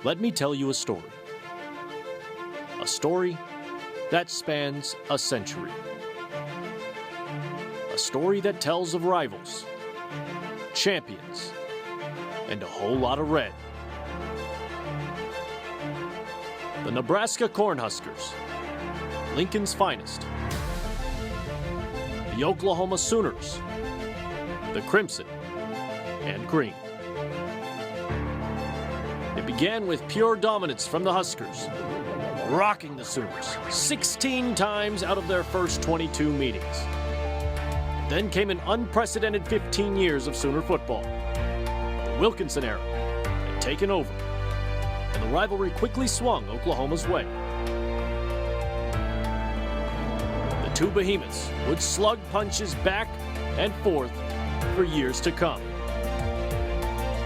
Let me tell you a story. A story that spans a century. A story that tells of rivals, champions, and a whole lot of red. The Nebraska Cornhuskers, Lincoln's finest. The Oklahoma Sooners, the Crimson and Green. It began with pure dominance from the Huskers, rocking the Sooners 16 times out of their first 22 meetings. Then came an unprecedented 15 years of Sooner football. The Wilkinson era had taken over, and the rivalry quickly swung Oklahoma's way. The two behemoths would slug punches back and forth for years to come,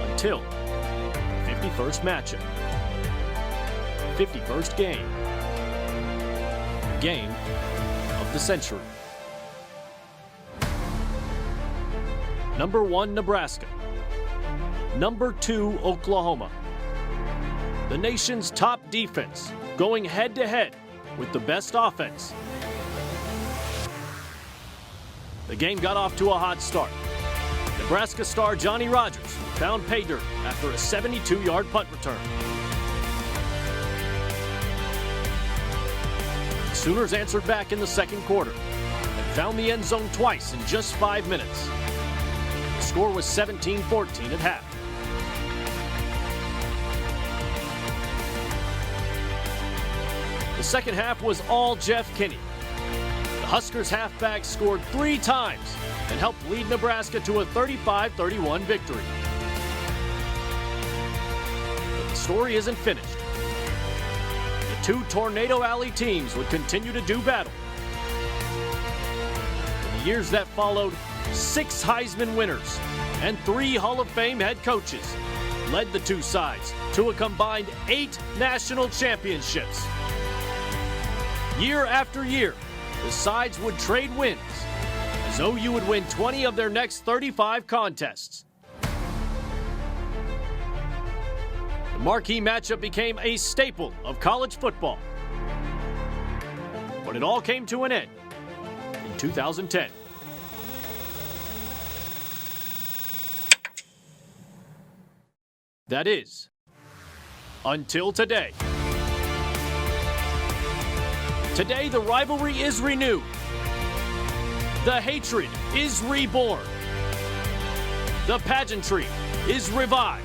until the 51st matchup, the 51st game, the game of the century. Number 1, Nebraska. Number 2, Oklahoma. The nation's top defense going head-to-head with the best offense. The game got off to a hot start. Nebraska star Johnny Rodgers found pay dirt after a 72-yard punt return. The Sooners answered back in the second quarter and found the end zone twice in just 5 minutes. The score was 17-14 at half. The second half was all Jeff Kinney. The Huskers halfback scored 3 times and helped lead Nebraska to a 35-31 victory. But the story isn't finished. The two Tornado Alley teams would continue to do battle. In the years that followed, 6 Heisman winners and 3 Hall of Fame head coaches led the two sides to a combined 8 national championships. Year after year, the sides would trade wins, as OU would win 20 of their next 35 contests. The marquee matchup became a staple of college football. But it all came to an end in 2010. That is, until today. Today, the rivalry is renewed. The hatred is reborn. The pageantry is revived.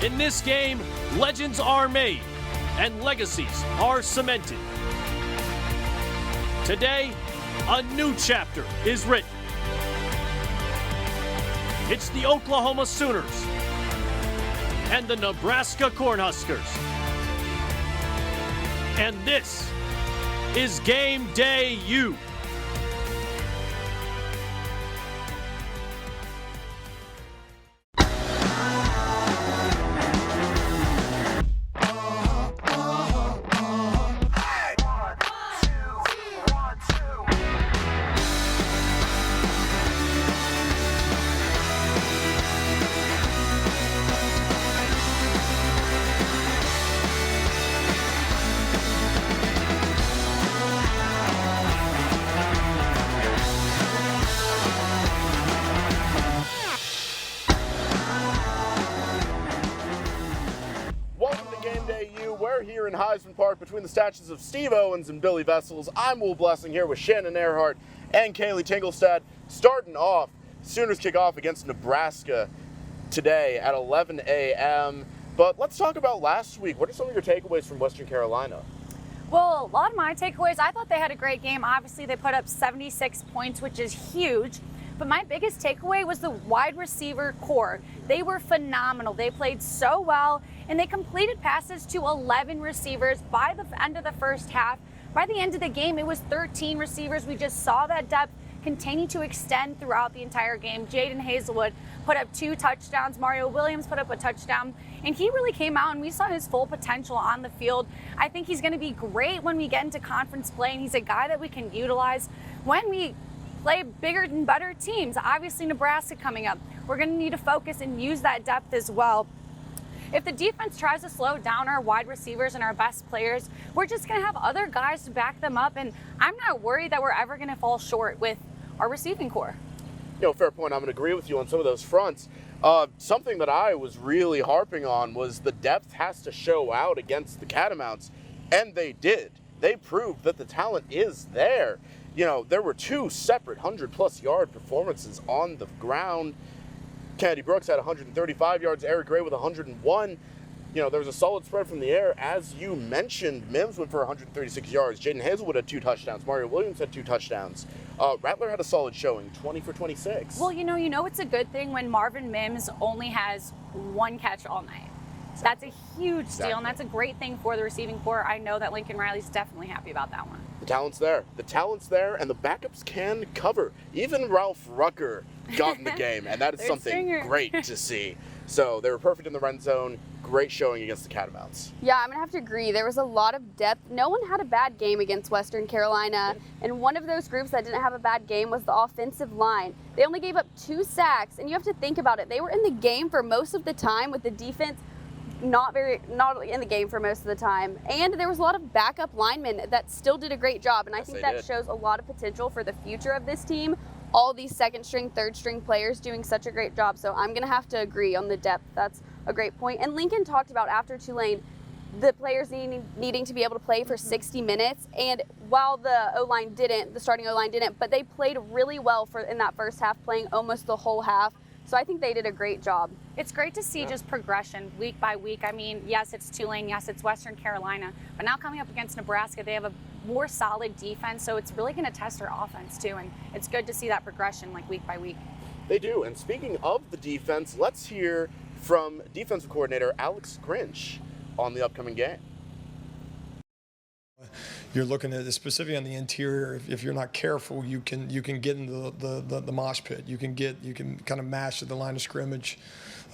In this game, legends are made and legacies are cemented. Today, a new chapter is written. It's the Oklahoma Sooners and the Nebraska Cornhuskers. And this is Game Day U. Here in Heisman Park between the statues of Steve Owens and Billy Vessels. I'm Will Blessing here with Shannon Earhart and Kaylee Tingelstad. Starting off, Sooners kick off against Nebraska today at 11 a.m. But let's talk about last week. What are some of your takeaways from Western Carolina? Well, a lot of my takeaways, I thought they had a great game. Obviously, they put up 76 points, which is huge. But my biggest takeaway was the wide receiver core. They were phenomenal. They played so well, and they completed passes to 11 receivers by the end of the first half. By the end of the game, it was 13 receivers. We just saw that depth continue to extend throughout the entire game. Jaden Hazelwood put up 2 touchdowns. Mario Williams put up a touchdown. And he really came out, and we saw his full potential on the field. I think he's going to be great when we get into conference play, and he's a guy that we can utilize when we play bigger and better teams. Obviously, Nebraska coming up. We're going to need to focus and use that depth as well. if the defense tries to slow down our wide receivers and our best players, we're just going to have other guys to back them up. And I'm not worried that we're ever going to fall short with our receiving core. Fair point. I'm going to agree with you on some of those fronts. Something that I was really harping on was the depth has to show out against the Catamounts, and they did. They proved that the talent is there. There were 2 separate 100-plus yard performances on the ground. Kennedy Brooks had 135 yards, Eric Gray with 101. There was a solid spread from the air. As you mentioned, Mims went for 136 yards. Jaden Hazelwood had 2 touchdowns. Mario Williams had 2 touchdowns. Rattler had a solid showing, 20 for 26. Well, it's a good thing when Marvin Mims only has 1 catch all night. That's a huge deal, and that's a great thing for the receiving corps. I know that Lincoln Riley's definitely happy about that one. The talent's there. The talent's there, and the backups can cover. Even Ralph Rucker got in the game, and that is something great to see. So they were perfect in the red zone. Great showing against the Catamounts. Yeah, I'm going to have to agree. There was a lot of depth. No one had a bad game against Western Carolina, and one of those groups that didn't have a bad game was the offensive line. They only gave up 2 sacks, and you have to think about it. They were in the game for most of the time with the defense not in the game for most of the time. And there was a lot of backup linemen that still did a great job, and I think that shows a lot of potential for the future of this team. All these second-string, third-string players doing such a great job. So I'm going to have to agree on the depth. That's a great point. And Lincoln talked about after Tulane, the players needing to be able to play for 60 minutes. And while the starting O-line didn't, but they played really well in that first half, playing almost the whole half. So I think they did a great job. It's great to see just progression week by week. I mean, yes, it's Tulane, yes, it's Western Carolina, but now coming up against Nebraska, they have a more solid defense, so it's really going to test our offense too, and it's good to see that progression week by week. They do, and speaking of the defense, let's hear from defensive coordinator Alex Grinch on the upcoming game. You're looking at it specifically on the interior. If you're not careful, you can get into the mosh pit. You can kind of mash at the line of scrimmage,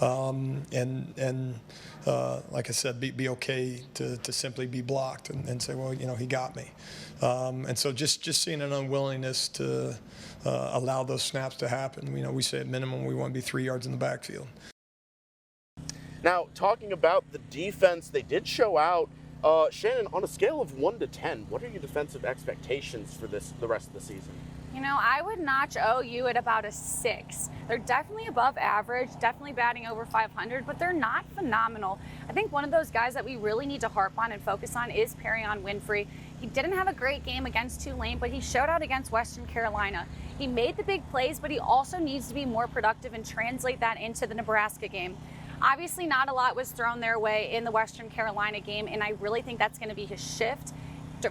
and like I said, be okay to simply be blocked and say, well, he got me. And so just seeing an unwillingness to allow those snaps to happen. We say at minimum we want to be 3 yards in the backfield. Now, talking about the defense, they did show out. Shannon, on a scale of 1 to 10, what are your defensive expectations for the rest of the season? I would notch OU at about a 6. They're definitely above average, definitely batting over 500, but they're not phenomenal. I think one of those guys that we really need to harp on and focus on is Perrion Winfrey. He didn't have a great game against Tulane, but he showed out against Western Carolina. He made the big plays, but he also needs to be more productive and translate that into the Nebraska game. Obviously, not a lot was thrown their way in the Western Carolina game, and I really think that's going to be his shift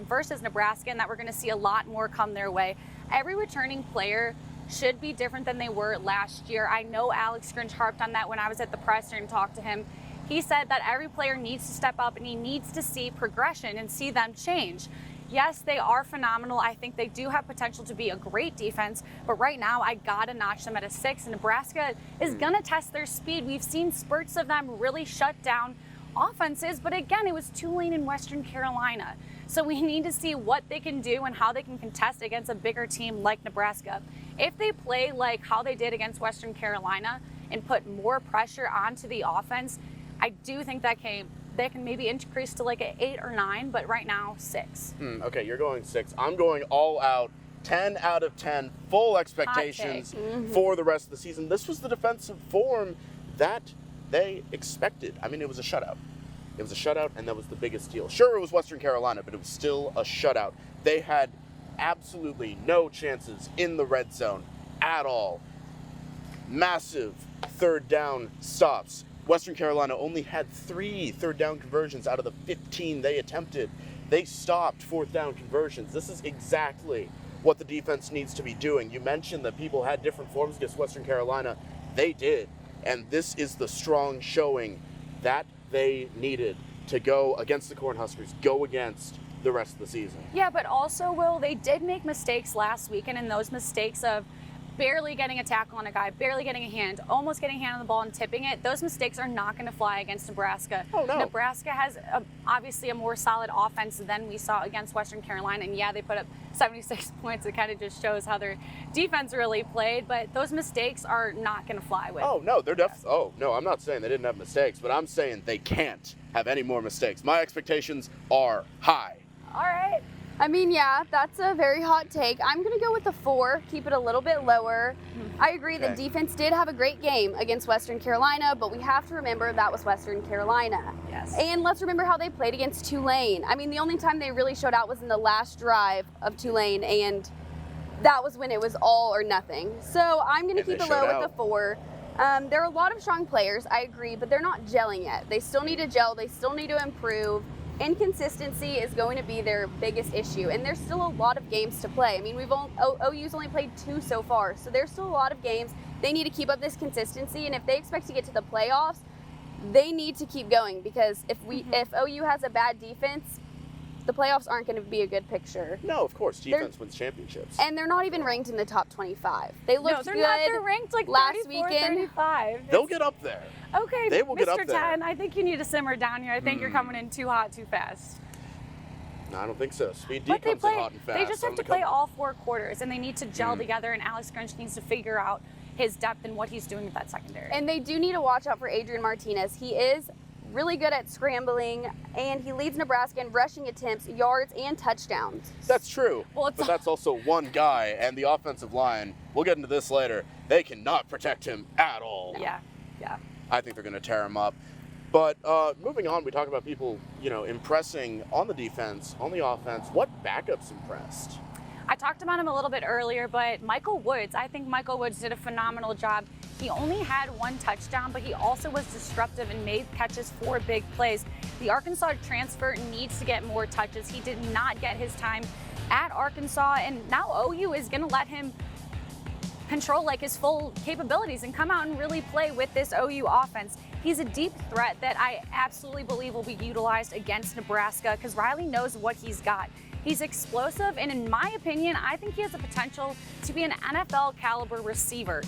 versus Nebraska, and that we're going to see a lot more come their way. Every returning player should be different than they were last year. I know Alex Grinch harped on that when I was at the presser and talked to him. He said that every player needs to step up and he needs to see progression and see them change. Yes, they are phenomenal. I think they do have potential to be a great defense, but right now I gotta notch them at a 6. And Nebraska is gonna test their speed. We've seen spurts of them really shut down offenses, but again, it was Tulane and Western Carolina. So we need to see what they can do and how they can contest against a bigger team like Nebraska. If they play like how they did against Western Carolina and put more pressure onto the offense, I do think that they can maybe increase to an 8 or 9, but right now 6. Okay, you're going 6. I'm going all out, 10 out of 10, full expectations for the rest of the season. This was the defensive form that they expected. I mean, it was a shutout. It was a shutout, and that was the biggest deal. Sure, it was Western Carolina, but it was still a shutout. They had absolutely no chances in the red zone at all. Massive third down stops. Western Carolina only had 3 third down conversions out of the 15 they attempted. They stopped fourth down conversions. This is exactly what the defense needs to be doing. You mentioned that people had different forms against Western Carolina. They did. And this is the strong showing that they needed to go against the Cornhuskers, go against the rest of the season. Yeah, but also, Will, they did make mistakes last week, and in those mistakes of barely getting a tackle on a guy, barely getting a hand, almost getting a hand on the ball and tipping it, those mistakes are not going to fly against Nebraska. Oh, no. Nebraska has obviously a more solid offense than we saw against Western Carolina, and yeah, they put up 76 points. It kind of just shows how their defense really played, but those mistakes are not going to fly with. Oh, no, they're definitely. Oh, no, I'm not saying they didn't have mistakes, but I'm saying they can't have any more mistakes. My expectations are high. All right. I mean, yeah, that's a very hot take. I'm going to go with the 4, keep it a little bit lower. I agree that defense did have a great game against Western Carolina, but we have to remember that was Western Carolina. Yes. And let's remember how they played against Tulane. I mean, the only time they really showed out was in the last drive of Tulane, and that was when it was all or nothing. So I'm going to keep it low with the 4. There are a lot of strong players, I agree, but they're not gelling yet. They still need to gel. They still need to improve. Inconsistency is going to be their biggest issue, and there's still a lot of games to play. I mean, OU's only played 2 so far, so there's still a lot of games. They need to keep up this consistency, and if they expect to get to the playoffs, they need to keep going, because if OU has a bad defense, the playoffs aren't going to be a good picture. No, of course, defense wins championships. And they're not even ranked in the top 25. They looked No, they're good not. They're ranked like last 34, weekend. 35. They'll get up there. Okay, They will Mr. get up there. 10, I think you need to simmer down here. I think you're coming in too hot, too fast. No, I don't think so. Speed D But comes in hot and fast. they just have on to the play come- all 4 quarters, and they need to gel together, and Alex Grinch needs to figure out his depth and what he's doing with that secondary. And they do need to watch out for Adrian Martinez. He is really good at scrambling, and he leads Nebraska in rushing attempts, yards, and touchdowns. That's true. Well, but that's also one guy, and the offensive line, we'll get into this later, they cannot protect him at all. yeah. I think they're going to tear him up. But moving on, we talk about people, impressing on the defense, on the offense. What backups impressed? I talked about him a little bit earlier, but Michael Woods, I think Michael Woods did a phenomenal job. He only had 1 touchdown, but he also was disruptive and made catches for big plays. The Arkansas transfer needs to get more touches. He did not get his time at Arkansas, and now OU is going to let him control his full capabilities and come out and really play with this OU offense. He's a deep threat that I absolutely believe will be utilized against Nebraska, because Riley knows what he's got. He's explosive, and in my opinion, I think he has the potential to be an NFL caliber receiver.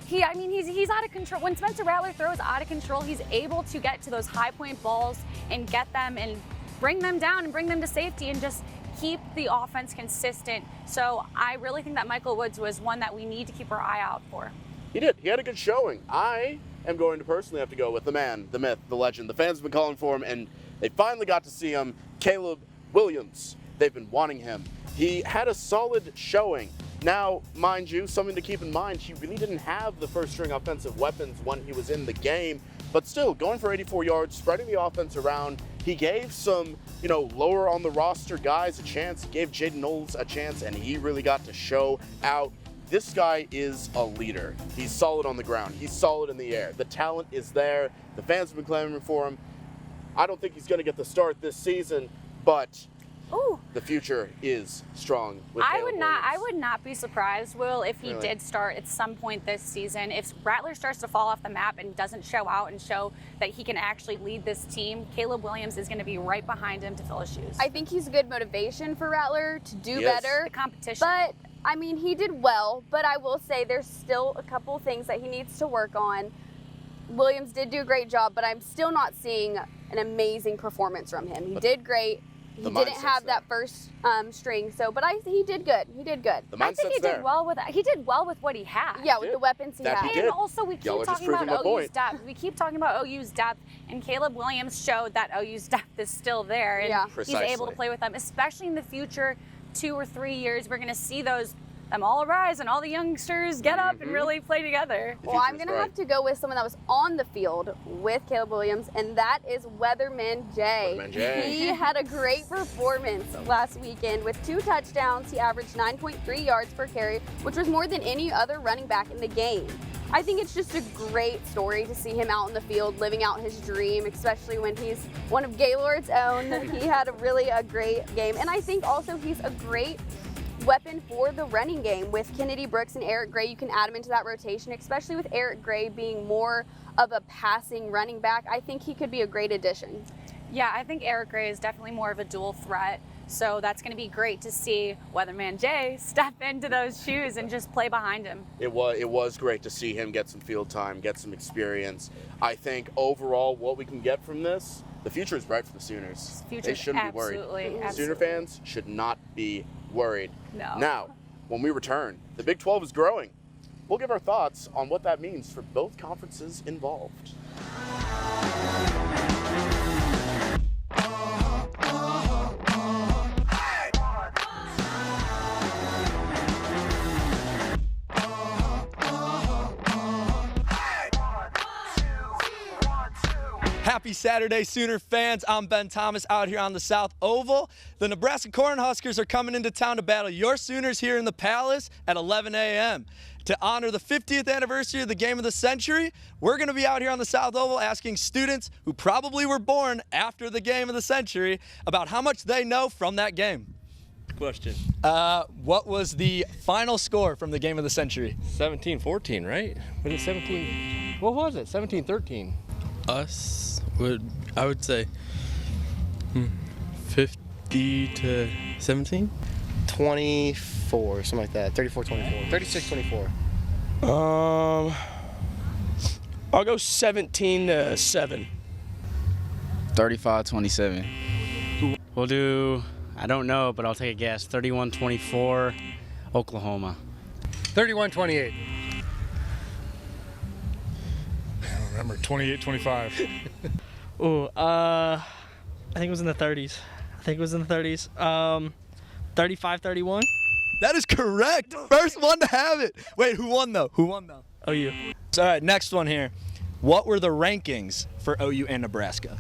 He's out of control. When Spencer Rattler throws out of control, he's able to get to those high point balls and get them and bring them down and bring them to safety and just keep the offense consistent. So I really think that Michael Woods was one that we need to keep our eye out for. He did. He had a good showing. I am going to personally have to go with the man, the myth, the legend. The fans have been calling for him, and they finally got to see him. Caleb Williams. They've been wanting him. He had a solid showing. Now, mind you, something to keep in mind, he really didn't have the first-string offensive weapons when he was in the game, but still, going for 84 yards, spreading the offense around. He gave some, lower on the roster guys a chance. He gave Jaden Knowles a chance, and he really got to show out. This guy is a leader. He's solid on the ground. He's solid in the air. The talent is there. The fans have been clamoring for him. I don't think he's going to get the start this season, but the future is strong with Caleb Williams. I would not be surprised, Will, if he did start at some point this season. If Rattler starts to fall off the map and doesn't show out and show that he can actually lead this team, Caleb Williams is going to be right behind him to fill his shoes. I think he's a good motivation for Rattler to do better. The competition. But, he did well, but I will say there's still a couple things that he needs to work on. Williams did do a great job, but I'm still not seeing an amazing performance from him. He did great. He didn't have that first string, but he did good. He did good. The mindset's I think he did well with what he had. Yeah, with the weapons he had. And also we keep talking about OU's depth. We keep talking about OU's depth, and Caleb Williams showed that OU's depth is still there, and he's able to play with them, especially in the future. 2 or 3 years, we're going to see them all arise and all the youngsters get up and really play together. Well, I'm going to have to go with someone that was on the field with Caleb Williams, and that is Weatherman Jay. He had a great performance last weekend with 2 touchdowns. He averaged 9.3 yards per carry, which was more than any other running back in the game. I think it's just a great story to see him out in the field living out his dream, especially when he's one of Gaylord's own. He had a great game, and I think also he's a great weapon for the running game with Kennedy Brooks and Eric Gray. You can add him into that rotation, especially with Eric Gray being more of a passing running back. I think he could be a great addition. Yeah, I think Eric Gray is definitely more of a dual threat. So that's going to be great to see Weatherman Jay step into those shoes and just play behind him. It was great to see him get some field time, get some experience. I think overall what we can get from this, the future is bright for the Sooners. Future, they shouldn't be worried. Absolutely. Sooner fans should not be worried. No. Now, when we return, the Big 12 is growing. We'll give our thoughts on what that means for both conferences involved. Happy Saturday, Sooner fans. I'm Ben Thomas out here on the South Oval. The Nebraska Cornhuskers are coming into town to battle your Sooners here in the Palace at 11 a.m. To honor the 50th anniversary of the game of the century, we're going to be out here on the South Oval asking students who probably were born after the game of the century about how much they know from that game. Question. What was the final score from the game of the century? 17-14, right? Was it 17? What was it? 17-13. I would say 50 to 17? 24, something like that. 34-24. 36-24. I'll go 17-7. 35-27. We'll do, I don't know, but I'll take a guess. 31-24, Oklahoma. 31-28. Remember, 28-25. I think it was in the 30s. 35-31. That is correct. First one to have it. Wait, who won though? OU. All right, next one here. What were the rankings for OU and Nebraska?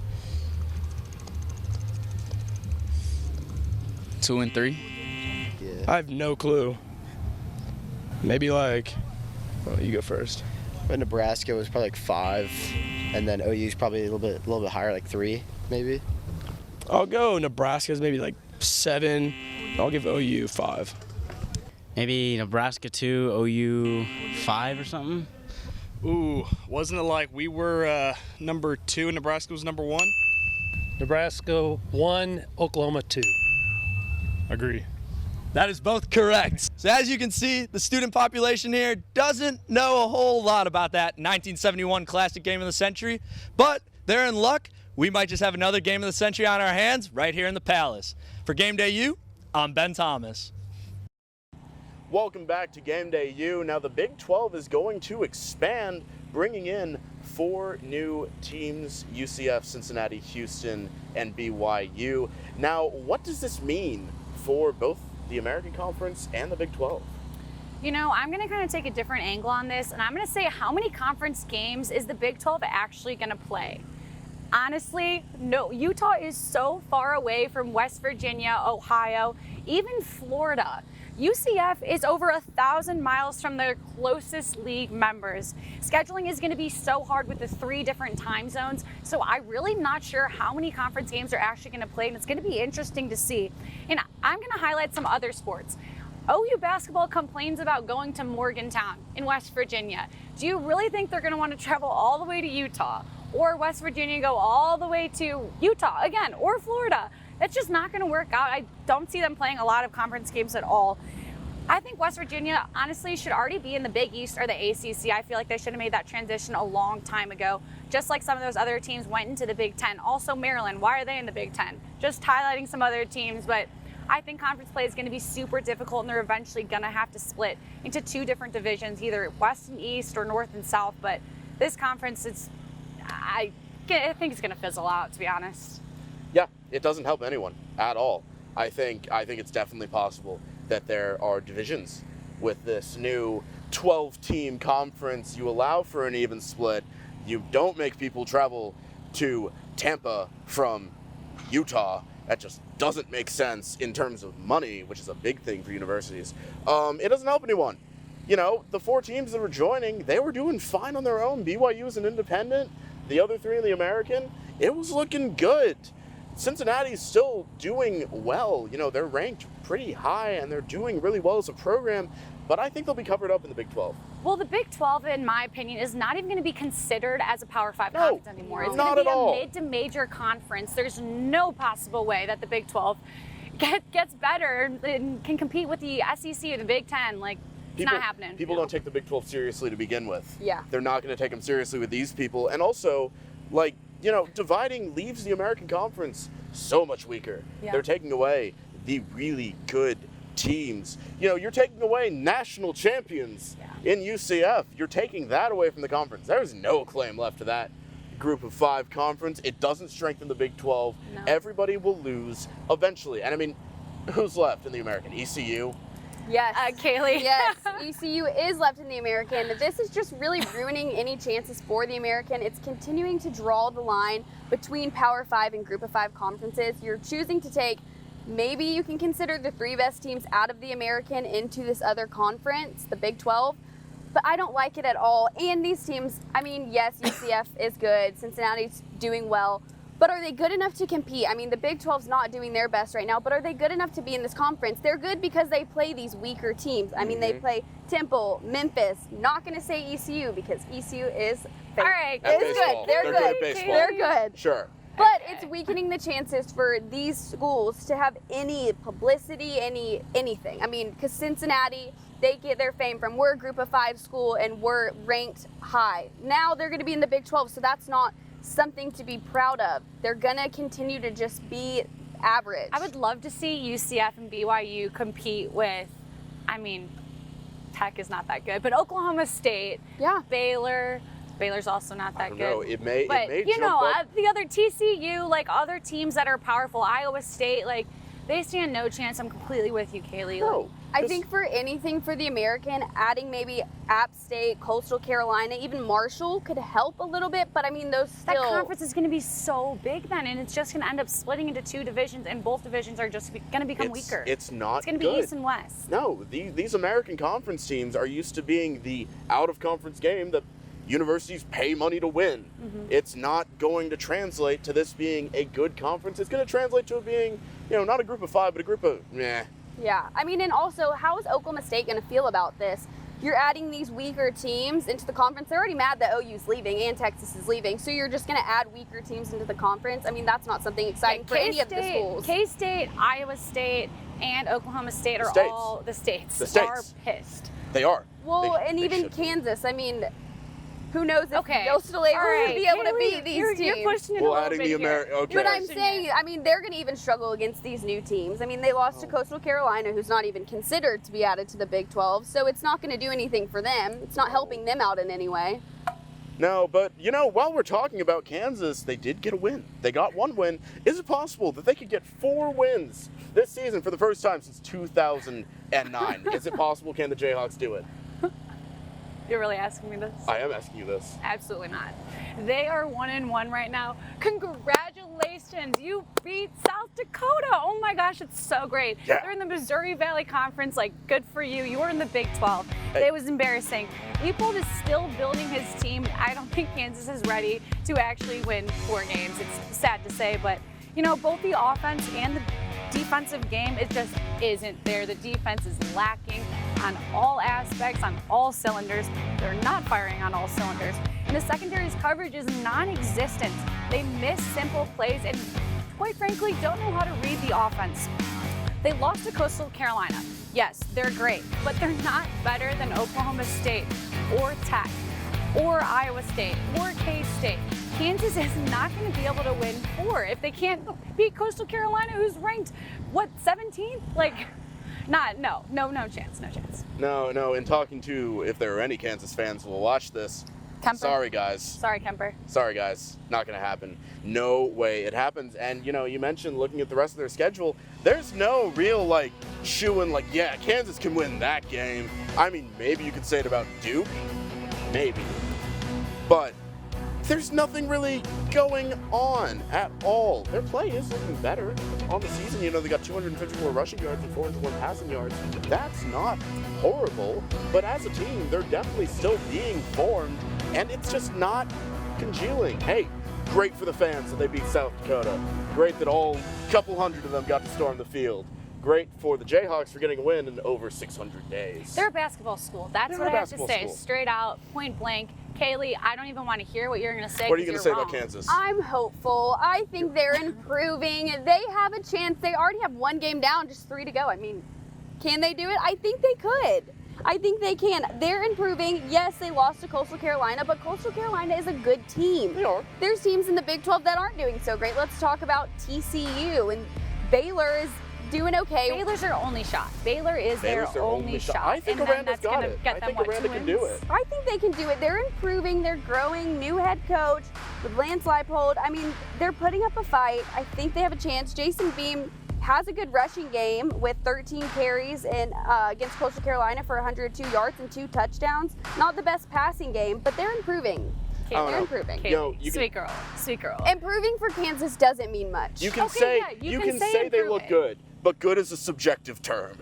2 and 3. Yeah. I have no clue. Maybe like, well, you go first. But Nebraska was probably like 5, and then OU's probably a little bit higher, like 3, maybe. I'll go Nebraska's maybe like 7. I'll give OU 5. Maybe Nebraska 2, OU 5 or something. Ooh, wasn't it like we were number 2 and Nebraska was number 1? Nebraska 1, Oklahoma 2. Agree. That is both correct. So as you can see, the student population here doesn't know a whole lot about that 1971 classic game of the century, but they're in luck. We might just have another game of the century on our hands right here in the Palace. For Game Day U, I'm Ben Thomas. Welcome back to Game Day U. Now the Big 12 is going to expand, bringing in 4 new teams, UCF, Cincinnati, Houston, and BYU. Now, what does this mean for both the American Conference and the Big 12? You know, I'm going to kind of take a different angle on this, and I'm going to say how many conference games is the Big 12 actually going to play? Honestly, no. Utah is so far away from West Virginia, Ohio, even Florida. UCF is over 1,000 miles from their closest league members. Scheduling is going to be so hard with the 3 different time zones, so I'm really not sure how many conference games are actually going to play, and it's going to be interesting to see. And I'm going to highlight some other sports. OU basketball complains about going to Morgantown in West Virginia. Do you really think they're going to want to travel all the way to Utah, or West Virginia go all the way to Utah again, or Florida? It's just not going to work out. I don't see them playing a lot of conference games at all. I think West Virginia, honestly, should already be in the Big East or the ACC. I feel like they should have made that transition a long time ago, just like some of those other teams went into the Big Ten. Also Maryland, why are they in the Big Ten? Just highlighting some other teams, but I think conference play is going to be super difficult, and they're eventually going to have to split into 2 different divisions, either West and East or North and South. But this conference, I think it's going to fizzle out, to be honest. Yeah, it doesn't help anyone at all. I think it's definitely possible that there are divisions with this new 12-team conference. You allow for an even split. You don't make people travel to Tampa from Utah. That just doesn't make sense in terms of money, which is a big thing for universities. It doesn't help anyone. You know, the 4 teams that were joining, they were doing fine on their own. BYU is an independent. The other 3 in the American, it was looking good. Cincinnati's still doing well. You know, they're ranked pretty high and they're doing really well as a program, but I think they'll be covered up in the Big 12. Well, the Big 12, in my opinion, is not even going to be considered as a Power 5 conference anymore. It's not going to at be all. a mid to major conference. There's no possible way that the Big 12 gets better and can compete with the SEC or the Big Ten. Like, it's not happening. People don't take the Big 12 seriously to begin with. Yeah. They're not going to take them seriously with these people. And also, like, you know, dividing leaves the American Conference so much weaker. Yeah. They're taking away the really good teams. You know, you're taking away national champions in UCF. You're taking that away from the conference. There's no claim left to that Group of 5 conference. It doesn't strengthen the Big 12. No. Everybody will lose eventually. And I mean, who's left in the American? ECU? Yes. Kaylee. Yes, ECU is left in the American. This is just really ruining any chances for the American. It's continuing to draw the line between Power 5 and Group of 5 conferences. You're choosing to take, maybe you can consider the 3 best teams out of the American into this other conference, the Big 12. But I don't like it at all. And these teams, I mean, yes, UCF is good. Cincinnati's doing well. But are they good enough to compete? I mean, the Big 12's not doing their best right now, but are they good enough to be in this conference? They're good because they play these weaker teams. I mean, they play Temple, Memphis. Not going to say ECU because ECU is All right. It's good. They're good good. at baseball. They're good. Sure. But it's weakening the chances for these schools to have any publicity, anything. I mean, because Cincinnati, they get their fame from we're a Group of 5 school and we're ranked high. Now they're going to be in the Big 12, so that's not something to be proud of. They're going to continue to just be average. I would love to see UCF and BYU compete with, I mean, Tech is not that good, but Oklahoma State, Baylor. Baylor's also not that good. No, it may. But it may you jump know, up. the other TCU, like other teams that are powerful, Iowa State, like they stand no chance. I'm completely with you, Kaylee. No. I think for anything for the American, adding maybe App State, Coastal Carolina, even Marshall could help a little bit, but I mean, those still... That conference is going to be so big then, and it's just going to end up splitting into 2 divisions, and both divisions are just going to become weaker. It's not It's going to good. be East and West. No, these American Conference teams are used to being the out-of-conference game that universities pay money to win. It's not going to translate to this being a good conference. It's going to translate to it being, you know, not a Group of 5, but a group of meh. Yeah, I mean, and also, how is Oklahoma State going to feel about this? You're adding these weaker teams into the conference. They're already mad that OU's leaving and Texas is leaving, so you're just going to add weaker teams into the conference. I mean, that's not something exciting for any of the schools. K-State, Iowa State, and Oklahoma State are all the states. Are pissed. They are. Well, and even Kansas, I mean, who knows if they'll still be able to beat these teams. You're pushing it a little bit here. But I'm saying, I mean, they're going to even struggle against these new teams. I mean, they lost to Coastal Carolina, who's not even considered to be added to the Big 12, so it's not going to do anything for them. It's not helping them out in any way. No, but, you know, while we're talking about Kansas, they did get a win. They got 1 win. Is it possible that they could get 4 wins this season for the first time since 2009? Is it possible? Can the Jayhawks do it? You're really asking me this? I am asking you this. Absolutely not. They are 1-1 right now. Congratulations, you beat South Dakota. Oh my gosh, it's so great. Yeah. They're in the Missouri Valley Conference, like good for you. You were in the Big 12. Hey. It was embarrassing. Leipold is still building his team. I don't think Kansas is ready to actually win 4 games. It's sad to say, but you know, both the offense and the defensive game, it just isn't there. The defense is lacking on all aspects, on all cylinders. They're not firing on all cylinders. And the secondary's coverage is non-existent. They miss simple plays and, quite frankly, don't know how to read the offense. They lost to Coastal Carolina. Yes, they're great, but they're not better than Oklahoma State or Tech or Iowa State or K-State. Kansas is not going to be able to win 4 if they can't beat Coastal Carolina, who's ranked, what, 17th? Like, no chance. No, in talking to, if there are any Kansas fans who will watch this, Kemper. Sorry, guys. Sorry, Kemper. Sorry, guys. Not going to happen. No way it happens. And, you know, you mentioned looking at the rest of their schedule, there's no real, like, shoo-in, like, yeah, Kansas can win that game. I mean, maybe you could say it about Duke. Maybe. But there's nothing really going on at all. Their play is looking better on the season. You know, they got 254 rushing yards and 401 passing yards. That's not horrible, but as a team, they're definitely still being formed, and it's just not congealing. Hey, great for the fans that they beat South Dakota. Great that all couple hundred of them got to storm the field. Great for the Jayhawks for getting a win in over 600 days. They're a basketball school. That's They're what a I have to basketball say, school. straight out, point blank. Kaylee, I don't even want to hear what you're going to say. What are you going to say about Kansas? I'm hopeful. I think they're improving. They have a chance. They already have one game down, just 3 to go. I mean, can they do it? I think they could. I think they can. They're improving. Yes, they lost to Coastal Carolina, but Coastal Carolina is a good team. They are. There's teams in the Big 12 that aren't doing so great. Let's talk about TCU, and Baylor is doing okay. Baylor's their only shot. Baylor is Baylor's their only shot. I think and then Aranda's that's got gonna it. get I them, think what, Aranda 2 can do wins? it. I think they can do it. They're improving. They're growing. New head coach with Lance Leipold. I mean, they're putting up a fight. I think they have a chance. Jason Beam has a good rushing game with 13 carries against Coastal Carolina for 102 yards and 2 touchdowns. Not the best passing game, but they're improving. They're improving. Sweet girl. Sweet girl. Improving for Kansas doesn't mean much. You can Okay, say yeah, you can say they look good, but good is a subjective term.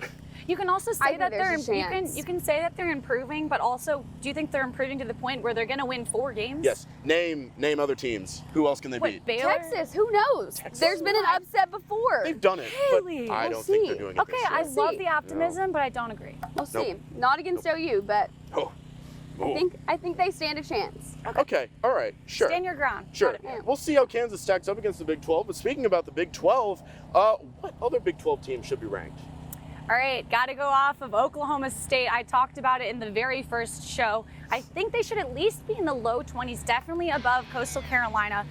You can also I say think that there's a chance. you can say that they're improving, but also, do you think they're improving to the point where they're going to win 4 games? Yes. Name other teams. Who else can they beat? Baylor? Texas, who knows? There's been an upset before. They've done it, Really? but I We'll don't think see. they're doing it Okay, this year. I love see. the optimism, but I don't agree. We'll see. Not against OU, but Oh. I think they stand a chance. Okay. All right. Sure. Stand your ground. Sure. Got it. We'll see how Kansas stacks up against the Big 12. But speaking about the Big 12, what other Big 12 team should be ranked? All right, got to go off of Oklahoma State. I talked about it in the very first show. I think they should at least be in the low 20s, definitely above Coastal Carolina.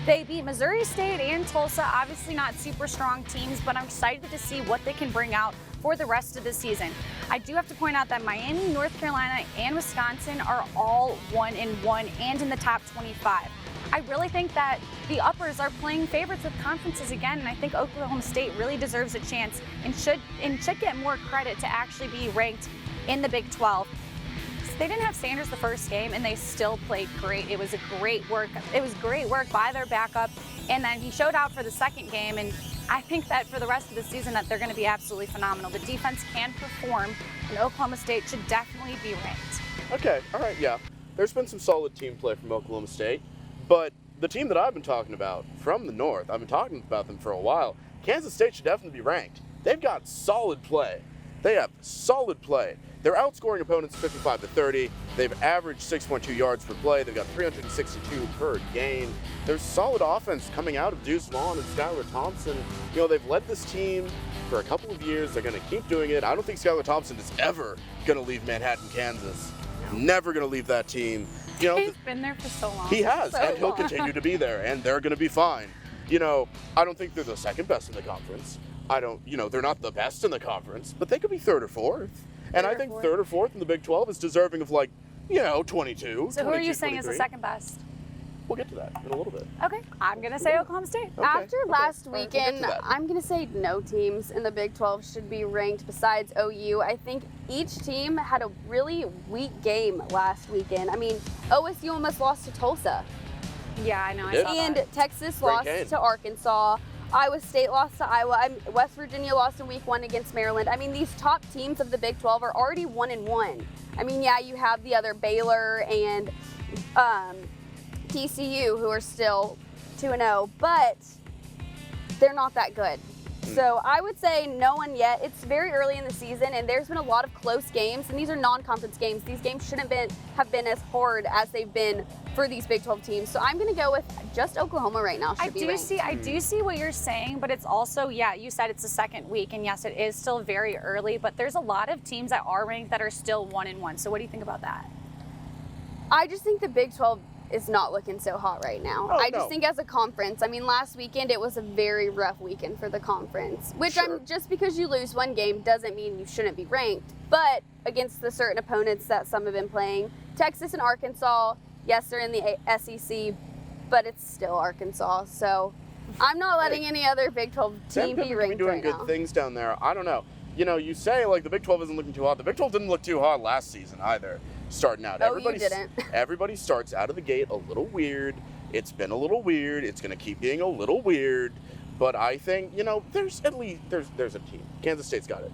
They beat Missouri State and Tulsa, obviously not super strong teams, but I'm excited to see what they can bring out for the rest of the season. I do have to point out that Miami, North Carolina, and Wisconsin are all 1-1 and in the top 25. I really think that the uppers are playing favorites with conferences again, and I think Oklahoma State really deserves a chance and should get more credit to actually be ranked in the Big 12. They didn't have Sanders the first game, and they still played great. It was great work by their backup, and then he showed out for the second game, and I think that for the rest of the season that they're going to be absolutely phenomenal. The defense can perform, and Oklahoma State should definitely be ranked. Okay. All right. Yeah. There's been some solid team play from Oklahoma State, but the team that I've been talking about from the North, I've been talking about them for a while. Kansas State should definitely be ranked. They've got solid play. They have solid play. They're outscoring opponents 55-30. They've averaged 6.2 yards per play. They've got 362 per game. There's solid offense coming out of Deuce Vaughn and Skylar Thompson. You know, they've led this team for a couple of years. They're going to keep doing it. I don't think Skylar Thompson is ever going to leave Manhattan, Kansas. Never going to leave that team. You know, He's been there for so long. he has, and he'll continue to be there, and they're going to be fine. You know, I don't think they're the second best in the conference. They're not the best in the conference, but they could be third or fourth. And I think third or fourth in the Big 12 is deserving of 22. So who are you saying 23. is the second best? We'll get to that in a little bit. Okay, I'm going to say Oklahoma State. Okay, After last all right, we'll get weekend, to that. I'm going to say no teams in the Big 12 should be ranked besides OU. I think each team had a really weak game last weekend. I mean, OSU almost lost to Tulsa. Yeah, I know. I saw And that. Texas Great lost game. to Arkansas. Iowa State lost to Iowa. West Virginia lost in week 1 against Maryland. I mean, these top teams of the Big 12 are already 1-1. I mean, yeah, you have the other Baylor and TCU who are still 2-0, but they're not that good. So I would say no one yet. It's very early in the season, and there's been a lot of close games, and these are non-conference games. These games shouldn't have been as hard as they've been for these Big 12 teams. So I'm going to go with just Oklahoma right now. I do see what you're saying, but it's also, yeah, you said it's the second week, and yes, it is still very early, but there's a lot of teams that are ranked that are still 1-1. So what do you think about that? I just think the Big 12 is not looking so hot right now. I just think as a conference, I mean, last weekend it was a very rough weekend for the conference, which just because you lose one game doesn't mean you shouldn't be ranked, but against the certain opponents that some have been playing, Texas and Arkansas, yes, they're in the SEC, but it's still Arkansas, so I'm not letting any other Big 12 team be ranked doing right good now. things down there. I don't know. You know, you say the Big 12 isn't looking too hot. The Big 12 didn't look too hot last season either. Starting out, everybody starts out of the gate a little weird. It's been a little weird. It's going to keep being a little weird. But I think there's at least there's a team. Kansas State's got it.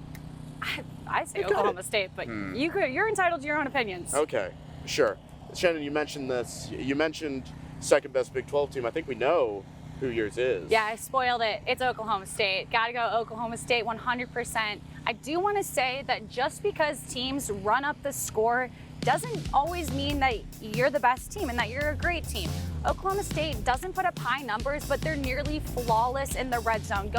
I say Oklahoma State, but you're entitled to your own opinions. Okay, sure. Shannon, you mentioned this. You mentioned second best Big 12 team. I think we know who yours is. Yeah, I spoiled it. It's Oklahoma State. Gotta go Oklahoma State 100%. I do want to say that just because teams run up the score doesn't always mean that you're the best team and that you're a great team. Oklahoma State doesn't put up high numbers, but they're nearly flawless in the red zone.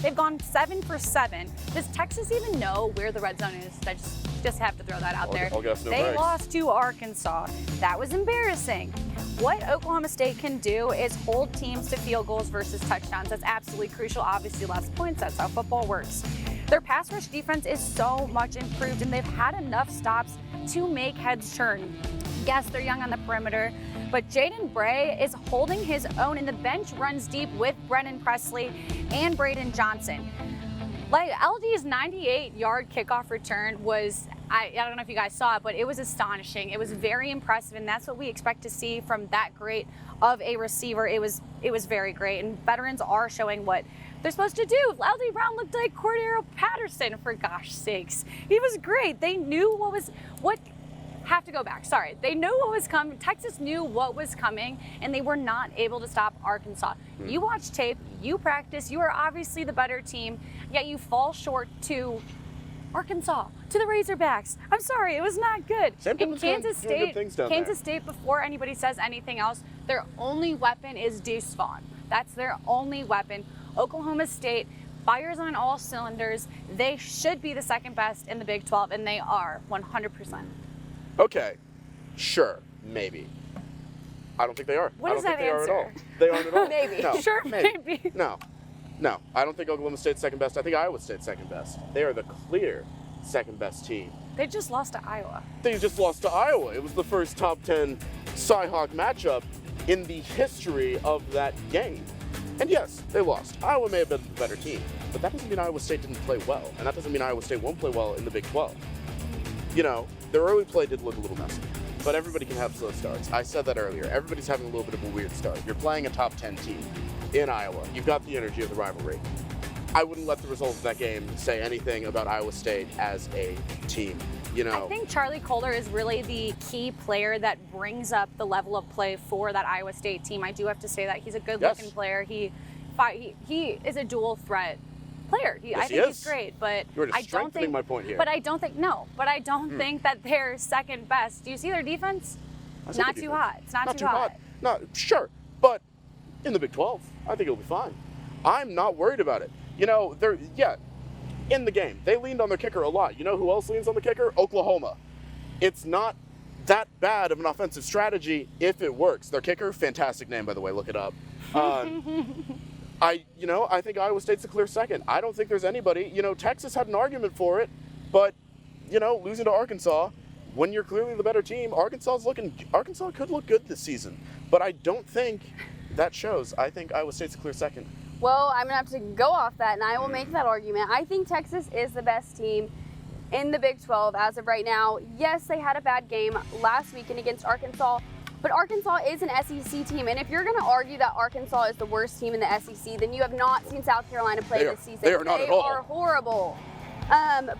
They've gone 7 for 7. Does Texas even know where the red zone is? I just have to throw that out there. They lost to Arkansas. That was embarrassing. What Oklahoma State can do is hold teams to field goals versus touchdowns. That's absolutely crucial. Obviously, less points. That's how football works. Their pass rush defense is so much improved, and they've had enough stops to make heads turn. Yes, they're young on the perimeter, but Jaden Bray is holding his own, and the bench runs deep with Brennan Presley and Braden Johnson. Like LD's 98-yard kickoff return was, I don't know if you guys saw it, but it was astonishing. It was very impressive, and that's what we expect to see from that great of a receiver. It was very great, and veterans are showing what they're supposed to do. LD Brown looked like Cordero Patterson, for gosh sakes. He was great. They knew They knew what was coming. Texas knew what was coming, and they were not able to stop Arkansas. You watch tape, you practice, you are obviously the better team, yet you fall short to Arkansas, to the Razorbacks. I'm sorry, it was not good. In Kansas State, before anybody says anything else, their only weapon is Deuce Vaughn. That's their only weapon. Oklahoma State fires on all cylinders. They should be the second best in the Big 12, and they are 100%. Okay, sure, maybe. I don't think they are. What is that answer? They aren't at all. Maybe. No, Sure, maybe. No, I don't think Oklahoma State's second best. I think Iowa State's second best. They are the clear second best team. They just lost to Iowa. They just lost to Iowa. It was the first top 10 Cy-Hawk matchup in the history of that game. And yes, they lost. Iowa may have been the better team, but that doesn't mean Iowa State didn't play well, and that doesn't mean Iowa State won't play well in the Big 12. You know, their early play did look a little messy, but everybody can have slow starts. I said that earlier. Everybody's having a little bit of a weird start. You're playing a top 10 team in Iowa. You've got the energy of the rivalry. I wouldn't let the results of that game say anything about Iowa State as a team. You know, I think Charlie Kohler is really the key player that brings up the level of play for that Iowa State team. I do have to say that he's a good-looking player. He is a dual threat player. I think he's great, but I don't think my point here. But I don't think think that they're second best. Do you see their defense? Not too hot. It's not too hot. No, sure, but in the Big 12, I think it'll be fine. I'm not worried about it. You know, in the game, they leaned on their kicker a lot. You know who else leans on the kicker? Oklahoma. It's not that bad of an offensive strategy if it works. Their kicker, fantastic name, by the way, look it up. I think Iowa State's a clear second. I don't think there's anybody. You know, Texas had an argument for it, but, you know, losing to Arkansas, when you're clearly the better team, Arkansas could look good this season. But I don't think that shows. I think Iowa State's a clear second. Well, I'm going to have to go off that, and I will make that argument. I think Texas is the best team in the Big 12 as of right now. Yes, they had a bad game last weekend against Arkansas, but Arkansas is an SEC team, and if you're going to argue that Arkansas is the worst team in the SEC, then you have not seen South Carolina play this season. They are not at all. They are horrible.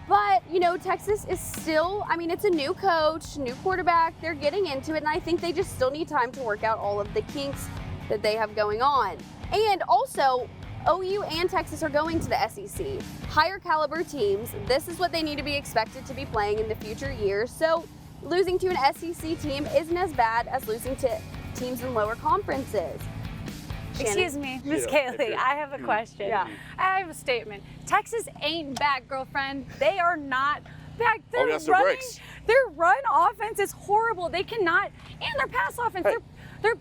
But, you know, Texas is still, I mean, it's a new coach, new quarterback. They're getting into it, and I think they just still need time to work out all of the kinks that they have going on. And also, OU and Texas are going to the SEC. Higher caliber teams, this is what they need to be expected to be playing in the future years. So losing to an SEC team isn't as bad as losing to teams in lower conferences. Excuse me, Miss Kaylee, I have a question. Yeah. I have a statement. Texas ain't back, girlfriend. They are not back. Their run offense is horrible. They cannot, and their pass offense, their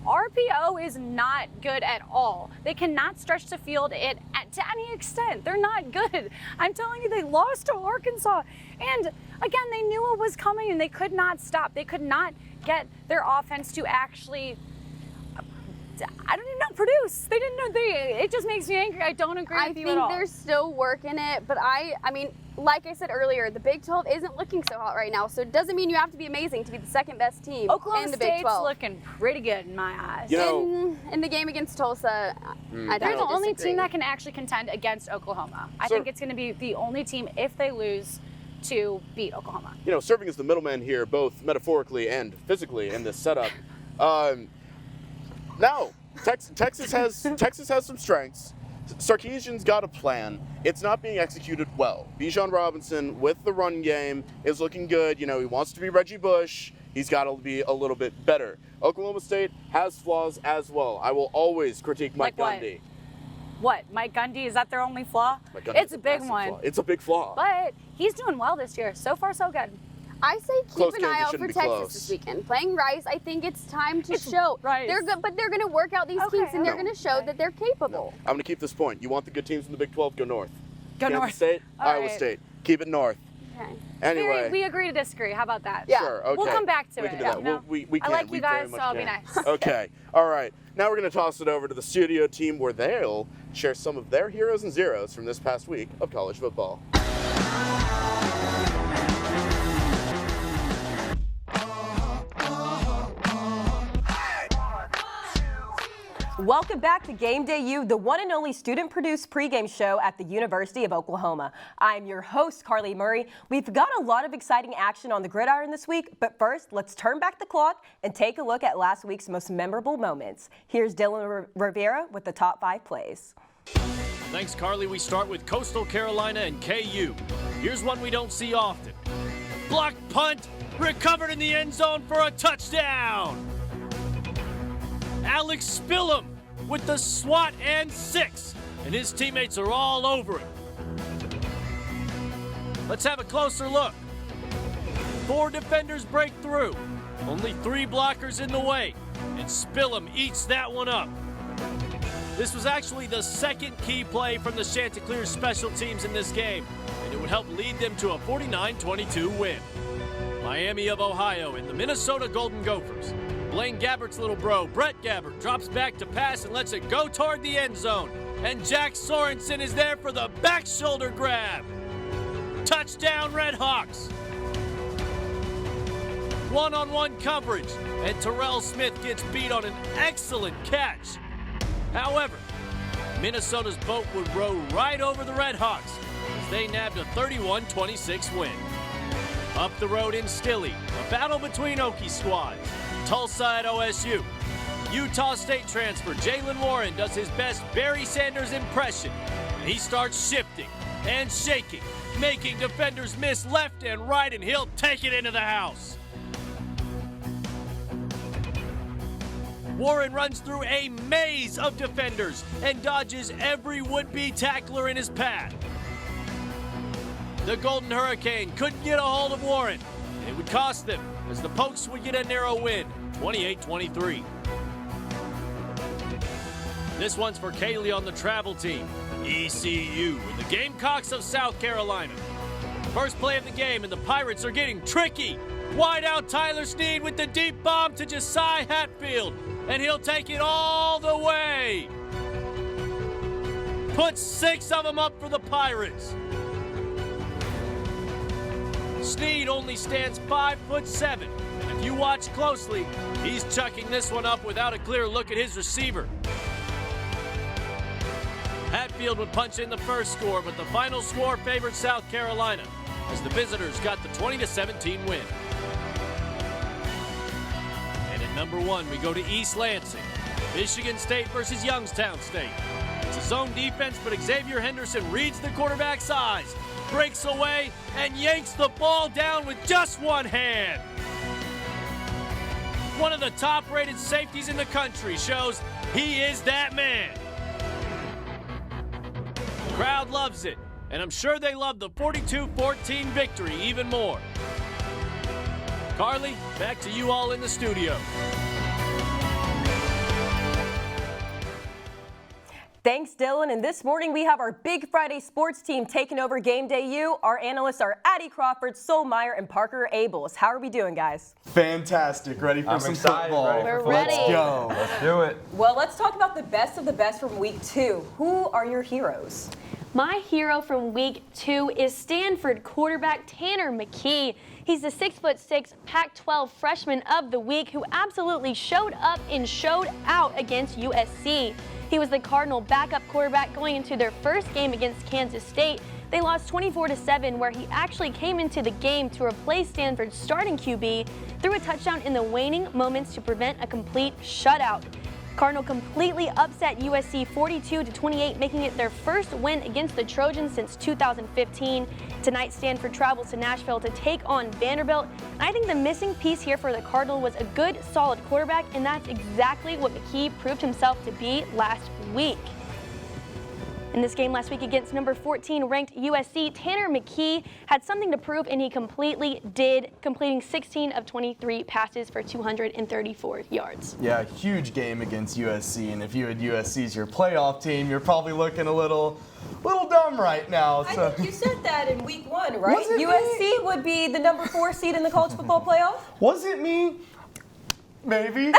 RPO is not good at all. They cannot stretch the field to any extent. They're not good. I'm telling you, they lost to Arkansas. And again, they knew what was coming and they could not stop. They could not get their offense to actually, I don't even know, produce. They didn't know. It just makes me angry. I don't agree with you at all. I think they're still working it, but I mean, like I said earlier, the Big 12 isn't looking so hot right now, so it doesn't mean you have to be amazing to be the second best team in the Big 12. Oklahoma State's looking pretty good in my eyes. You know, in the game against Tulsa, they're the only team that can actually contend against Oklahoma. I think it's going to be the only team, if they lose, to beat Oklahoma. You know, serving as the middleman here, both metaphorically and physically in this setup. Now, Texas has some strengths. Sarkisian's got a plan. It's not being executed well. Bijan Robinson with the run game is looking good. You know, he wants to be Reggie Bush. He's got to be a little bit better. Oklahoma State has flaws as well. I will always critique Mike Gundy. What? Mike Gundy, is that their only flaw? It's a big one. Flaw. It's a big flaw. But he's doing well this year. So far, so good. I say Close keep an eye games out shouldn't for be Texas close. this weekend. Playing Rice, I think it's time to show. Rice. They're good, but they're going to work out these kinks and they're going to show that they're capable. I'm going to keep this point. You want the good teams in the Big 12? Go north. Go Kansas north. State, All Iowa right. State. Keep it north. Okay. Anyway. We agree to disagree. How about that? Yeah. Sure, okay. We'll come back to we it. Can do that. You know? we I can. like We you very guys, so much I'll be can. nice. Okay. All right. Now we're going to toss it over to the studio team where they'll share some of their heroes and zeros from this past week of college football. Welcome back to Game Day U, the one and only student-produced pregame show at the University of Oklahoma. I'm your host, Carly Murray. We've got a lot of exciting action on the gridiron this week, but first, let's turn back the clock and take a look at last week's most memorable moments. Here's Dylan Rivera with the top 5 plays. Thanks, Carly. We start with Coastal Carolina and KU. Here's one we don't see often. Blocked punt, recovered in the end zone for a touchdown. Alex Spillum with the SWAT and 6, and his teammates are all over it. Let's have a closer look. 4 defenders break through, only 3 blockers in the way, and Spillum eats that one up. This was actually the second key play from the Chanticleer special teams in this game, and it would help lead them to a 49-22 win. Miami of Ohio and the Minnesota Golden Gophers. Blaine Gabbert's little bro, Brett Gabbert, drops back to pass and lets it go toward the end zone. And Jack Sorensen is there for the back shoulder grab. Touchdown, Red Hawks. One-on-one coverage, and Terrell Smith gets beat on an excellent catch. However, Minnesota's boat would row right over the Red Hawks as they nabbed a 31-26 win. Up the road in Stilley, a battle between Okie squads. Tulsa at OSU. Utah State transfer Jalen Warren does his best Barry Sanders impression. And he starts shifting and shaking, making defenders miss left and right, and he'll take it into the house. Warren runs through a maze of defenders and dodges every would-be tackler in his path. The Golden Hurricane couldn't get a hold of Warren, and it would cost them as the Pokes would get a narrow win, 28-23. This one's for Kaylee on the travel team, ECU, and the Gamecocks of South Carolina. First play of the game, and the Pirates are getting tricky. Wide out Tyler Snead with the deep bomb to Josiah Hatfield, and he'll take it all the way. Puts 6 of them up for the Pirates. Snead only stands 5'7", and if you watch closely, he's chucking this one up without a clear look at his receiver. Hatfield would punch in the first score, but the final score favored South Carolina as the visitors got the 20-17 win. And at number 1, we go to East Lansing. Michigan State versus Youngstown State. It's a zone defense, but Xavier Henderson reads the quarterback's eyes, breaks away, and yanks the ball down with just one hand. One of the top-rated safeties in the country shows he is that man. The crowd loves it, and I'm sure they love the 42-14 victory even more. Carly, back to you all in the studio. Thanks, Dylan. And this morning we have our Big Friday sports team taking over Game Day U. Our analysts are Addie Crawford, Sol Meyer, and Parker Abels. How are we doing, guys? Fantastic. Ready for some football. We're ready. Let's go. Let's do it. Well, let's talk about the best of the best from week 2. Who are your heroes? My hero from week 2 is Stanford quarterback Tanner Mckee. He's the 6'6" Pac-12 freshman of the week who absolutely showed up and showed out against USC. He was the Cardinal backup quarterback going into their first game against Kansas State. They lost 24-7, where he actually came into the game to replace Stanford's starting QB, threw a touchdown in the waning moments to prevent a complete shutout. Cardinal completely upset USC 42-28, making it their first win against the Trojans since 2015. Tonight, Stanford travels to Nashville to take on Vanderbilt. And I think the missing piece here for the Cardinal was a good, solid quarterback, and that's exactly what Mckee proved himself to be last week. In this game last week against number 14 ranked USC, Tanner Mckee had something to prove, and he completely did, completing 16 of 23 passes for 234 yards. Yeah, huge game against USC, and if you had USC as your playoff team, you're probably looking a little dumb right now. So. I think you said that in week 1, right? USC would be the number 4 seed in the college football playoff? Was it me? Maybe.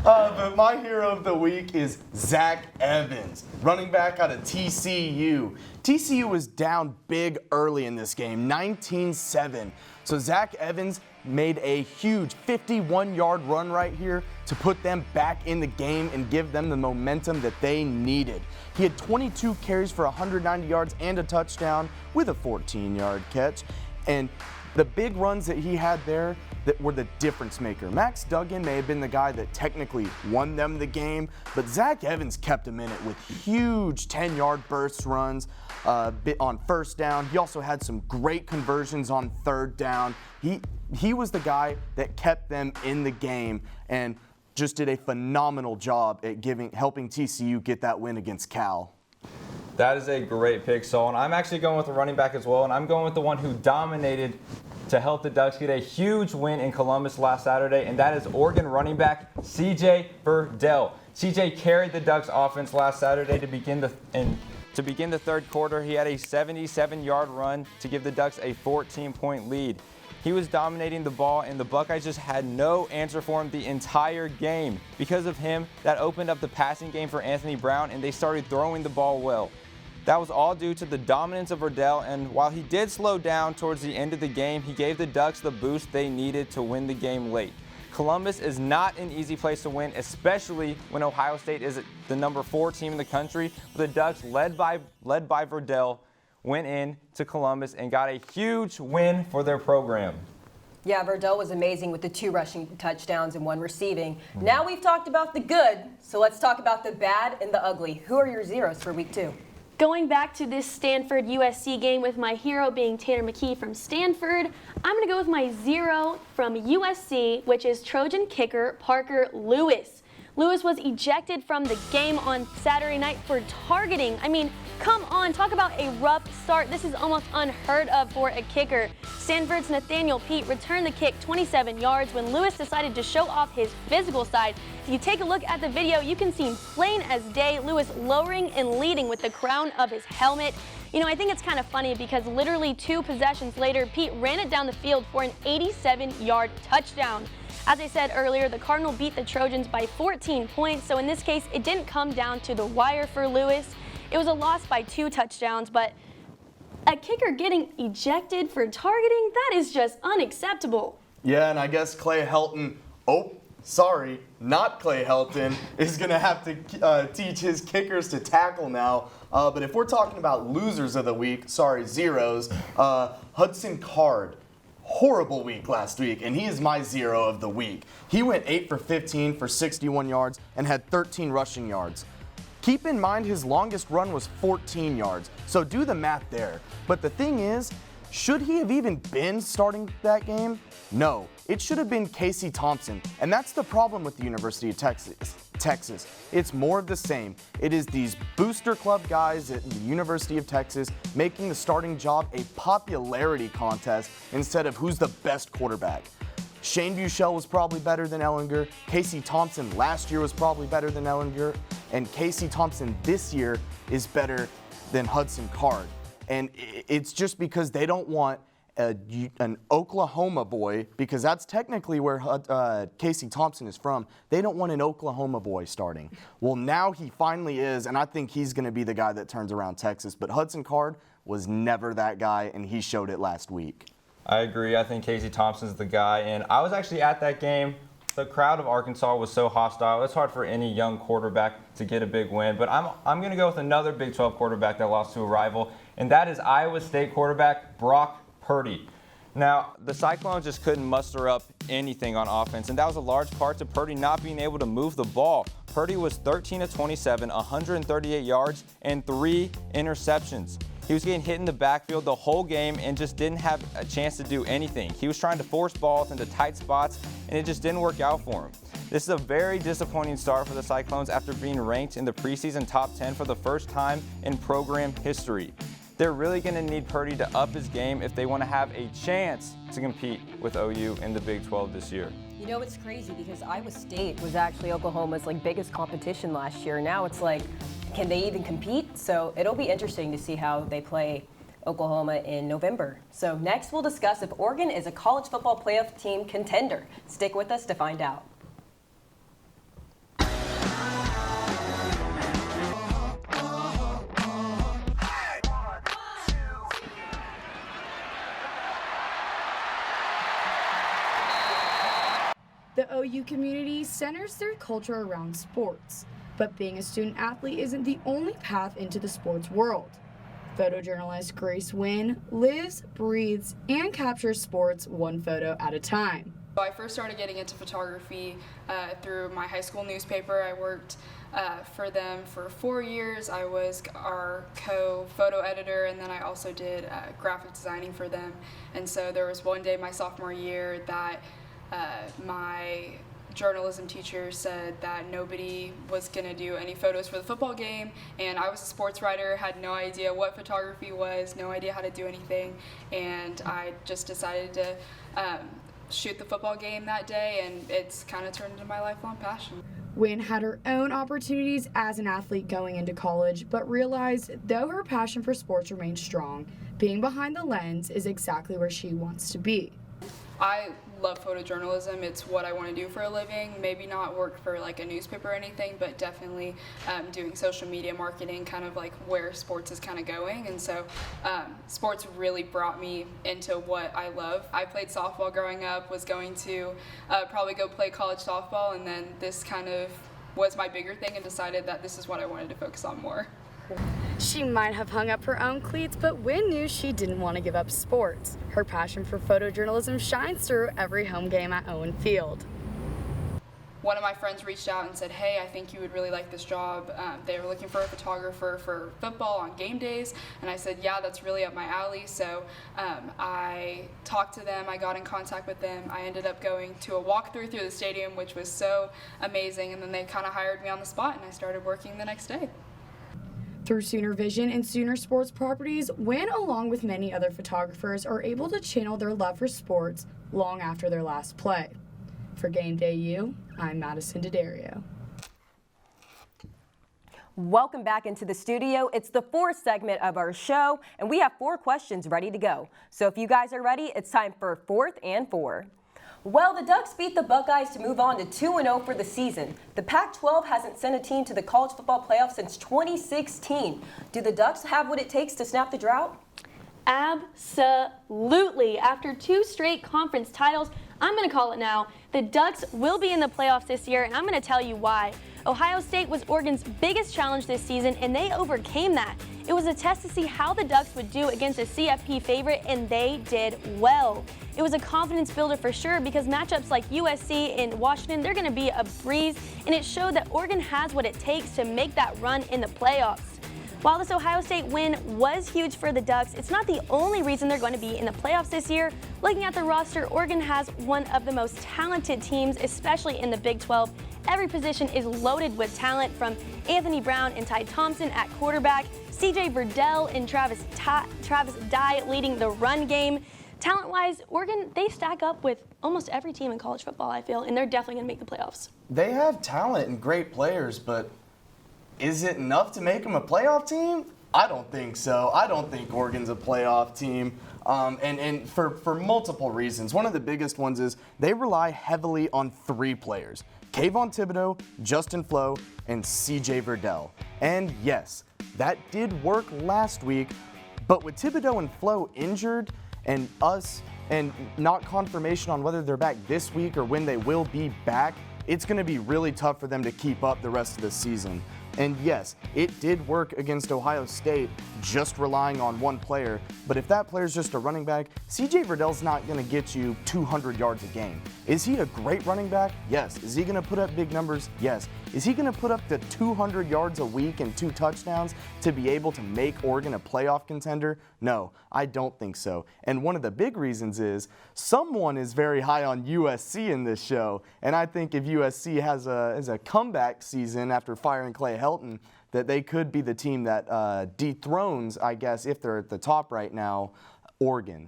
But my hero of the week is Zach Evans, running back out of TCU. TCU was down big early in this game, 19-7. So Zach Evans made a huge 51-yard run right here to put them back in the game and give them the momentum that they needed. He had 22 carries for 190 yards and a touchdown with a 14-yard catch. And the big runs that he had there that were the difference maker. Max Duggan may have been the guy that technically won them the game, but Zach Evans kept him in it with huge 10-yard burst runs on first down. He also had some great conversions on third down. He was the guy that kept them in the game and just did a phenomenal job at helping TCU get that win against Cal. That is a great pick, Saul. And I'm actually going with a running back as well, and I'm going with the one who dominated to help the Ducks get a huge win in Columbus last Saturday, and that is Oregon running back C.J. Burdell. C.J. carried the Ducks offense last Saturday to begin the third quarter. He had a 77-yard run to give the Ducks a 14-point lead. He was dominating the ball, and the Buckeyes just had no answer for him the entire game. Because of him, that opened up the passing game for Anthony Brown, and they started throwing the ball well. That was all due to the dominance of Burdell, and while he did slow down towards the end of the game, he gave the Ducks the boost they needed to win the game late. Columbus is not an easy place to win, especially when Ohio State is the number 4 team in the country. The Ducks, led by Burdell, went in to Columbus and got a huge win for their program. Yeah, Burdell was amazing with the 2 rushing touchdowns and 1 receiving. Now we've talked about the good, so let's talk about the bad and the ugly. Who are your zeros for week 2? Going back to this Stanford-USC game with my hero being Tanner Mckee from Stanford, I'm going to go with my 0 from USC, which is Trojan kicker Parker Lewis. Lewis was ejected from the game on Saturday night for targeting. I mean, come on, talk about a rough start. This is almost unheard of for a kicker. Stanford's Nathaniel Pete returned the kick 27 yards when Lewis decided to show off his physical side. If you take a look at the video, you can see plain as day Lewis lowering and leading with the crown of his helmet. You know, I think it's kind of funny because literally 2 possessions later, Pete ran it down the field for an 87-yard touchdown. As I said earlier, the Cardinal beat the Trojans by 14 points, so in this case, it didn't come down to the wire for Lewis. It was a loss by 2 touchdowns, but a kicker getting ejected for targeting, that is just unacceptable. Yeah, and I guess Clay Helton, not Clay Helton, is going to have to teach his kickers to tackle now. But if we're talking about losers of the week, zeros, Hudson Card. Horrible week last week, and he is my 0 of the week. He went 8 for 15 for 61 yards and had 13 rushing yards. Keep in mind his longest run was 14 yards, so do the math there. But the thing is, should he have even been starting that game? No, it should have been Casey Thompson, and that's the problem with the University of Texas. It's more of the same. It is these booster club guys at the University of Texas making the starting job a popularity contest instead of who's the best quarterback. Shane Buechele was probably better than Ellinger. Casey Thompson last year was probably better than Ellinger. And Casey Thompson this year is better than Hudson Card. And it's just because they don't want an Oklahoma boy, because that's technically where Casey Thompson is from. They don't want an Oklahoma boy starting. Well, now he finally is, and I think he's going to be the guy that turns around Texas. But Hudson Card was never that guy, and he showed it last week. I agree. I think Casey Thompson's the guy, and I was actually at that game. The crowd of Arkansas was so hostile. It's hard for any young quarterback to get a big win, but I'm going to go with another Big 12 quarterback that lost to a rival, and that is Iowa State quarterback Brock Purdy. Now, the Cyclones just couldn't muster up anything on offense, and that was a large part to Purdy not being able to move the ball. Purdy was 13 of 27, 138 yards, and 3 interceptions. He was getting hit in the backfield the whole game and just didn't have a chance to do anything. He was trying to force balls into tight spots, and it just didn't work out for him. This is a very disappointing start for the Cyclones after being ranked in the preseason top 10 for the first time in program history. They're really going to need Purdy to up his game if they want to have a chance to compete with OU in the Big 12 this year. You know, it's crazy because Iowa State was actually Oklahoma's biggest competition last year. Now it's like, can they even compete? So it'll be interesting to see how they play Oklahoma in November. So next we'll discuss if Oregon is a college football playoff team contender. Stick with us to find out. The OU community centers their culture around sports, but being a student athlete isn't the only path into the sports world. Photojournalist Grace Wynn lives, breathes, and captures sports one photo at a time. I first started getting into photography through my high school newspaper. I worked for them for 4 years. I was our co-photo editor, and then I also did graphic designing for them. And so there was one day my sophomore year that my journalism teacher said that nobody was going to do any photos for the football game, and I was a sports writer, had no idea what photography was, no idea how to do anything, and I just decided to shoot the football game that day, and it's kind of turned into my lifelong passion. Wynn had her own opportunities as an athlete going into college, but realized though her passion for sports remains strong, being behind the lens is exactly where she wants to be. I love photojournalism. It's what I want to do for a living. Maybe not work for a newspaper or anything, but definitely doing social media marketing, kind of where sports is kind of going. And so sports really brought me into what I love. I played softball growing up, was going to probably go play college softball, and then this kind of was my bigger thing and decided that this is what I wanted to focus on more. She might have hung up her own cleats, but Wynn knew she didn't want to give up sports. Her passion for photojournalism shines through every home game at Owen Field. One of my friends reached out and said, hey, I think you would really like this job. They were looking for a photographer for football on game days, and I said, yeah, that's really up my alley. So I talked to them, I got in contact with them. I ended up going to a walkthrough through the stadium, which was so amazing, and then they kind of hired me on the spot, and I started working the next day. Through Sooner Vision and Sooner Sports Properties, Wynn, along with many other photographers, are able to channel their love for sports long after their last play. For Game Day U, I'm Madison D'Addario. Welcome back into the studio. It's the fourth segment of our show, and we have 4 questions ready to go. So if you guys are ready, it's time for 4th and 4. Well, the Ducks beat the Buckeyes to move on to 2-0 for the season. The Pac-12 hasn't sent a team to the college football playoffs since 2016. Do the Ducks have what it takes to snap the drought? Absolutely. After 2 straight conference titles, I'm going to call it now. The Ducks will be in the playoffs this year, and I'm going to tell you why. Ohio State was Oregon's biggest challenge this season, and they overcame that. It was a test to see how the Ducks would do against a CFP favorite, and they did well. It was a confidence builder for sure because matchups like USC and Washington, they're going to be a breeze, and it showed that Oregon has what it takes to make that run in the playoffs. While this Ohio State win was huge for the Ducks, it's not the only reason they're going to be in the playoffs this year. Looking at the roster, Oregon has one of the most talented teams, especially in the Big 12. Every position is loaded with talent, from Anthony Brown and Ty Thompson at quarterback, CJ Burdell and Travis Dye leading the run game. Talent-wise, Oregon, they stack up with almost every team in college football, I feel, and they're definitely going to make the playoffs. They have talent and great players, but is it enough to make them a playoff team? I don't think so. I don't think Oregon's a playoff team, and for multiple reasons. One of the biggest ones is they rely heavily on 3 players: Kayvon Thibodeau, Justin Flo, and CJ Burdell. And yes, that did work last week, but with Thibodeau and Flo injured and not confirmation on whether they're back this week or when they will be back, it's going to be really tough for them to keep up the rest of the season. And yes, it did work against Ohio State, just relying on one player. But if that player's just a running back, CJ Burdell's not going to get you 200 yards a game. Is he a great running back? Yes. Is he going to put up big numbers? Yes. Is he going to put up the 200 yards a week and 2 touchdowns to be able to make Oregon a playoff contender? No, I don't think so. And one of the big reasons is someone is very high on USC in this show. And I think if USC has a comeback season after firing Clay Helton, that they could be the team that dethrones, I guess, if they're at the top right now, Oregon.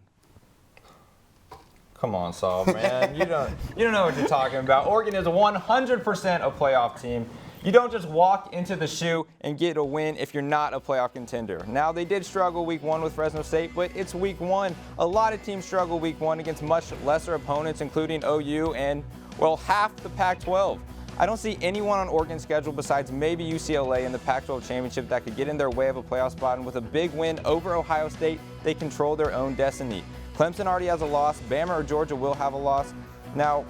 Come on, Saul, man. You don't know what you're talking about. Oregon is 100% a playoff team. You don't just walk into the shoe and get a win if you're not a playoff contender. Now, they did struggle week 1 with Fresno State, but it's week 1. A lot of teams struggle week 1 against much lesser opponents, including OU and, well, half the Pac-12. I don't see anyone on Oregon's schedule besides maybe UCLA in the Pac-12 championship that could get in their way of a playoff spot, and with a big win over Ohio State, they control their own destiny. Clemson already has a loss. Bama or Georgia will have a loss. Now,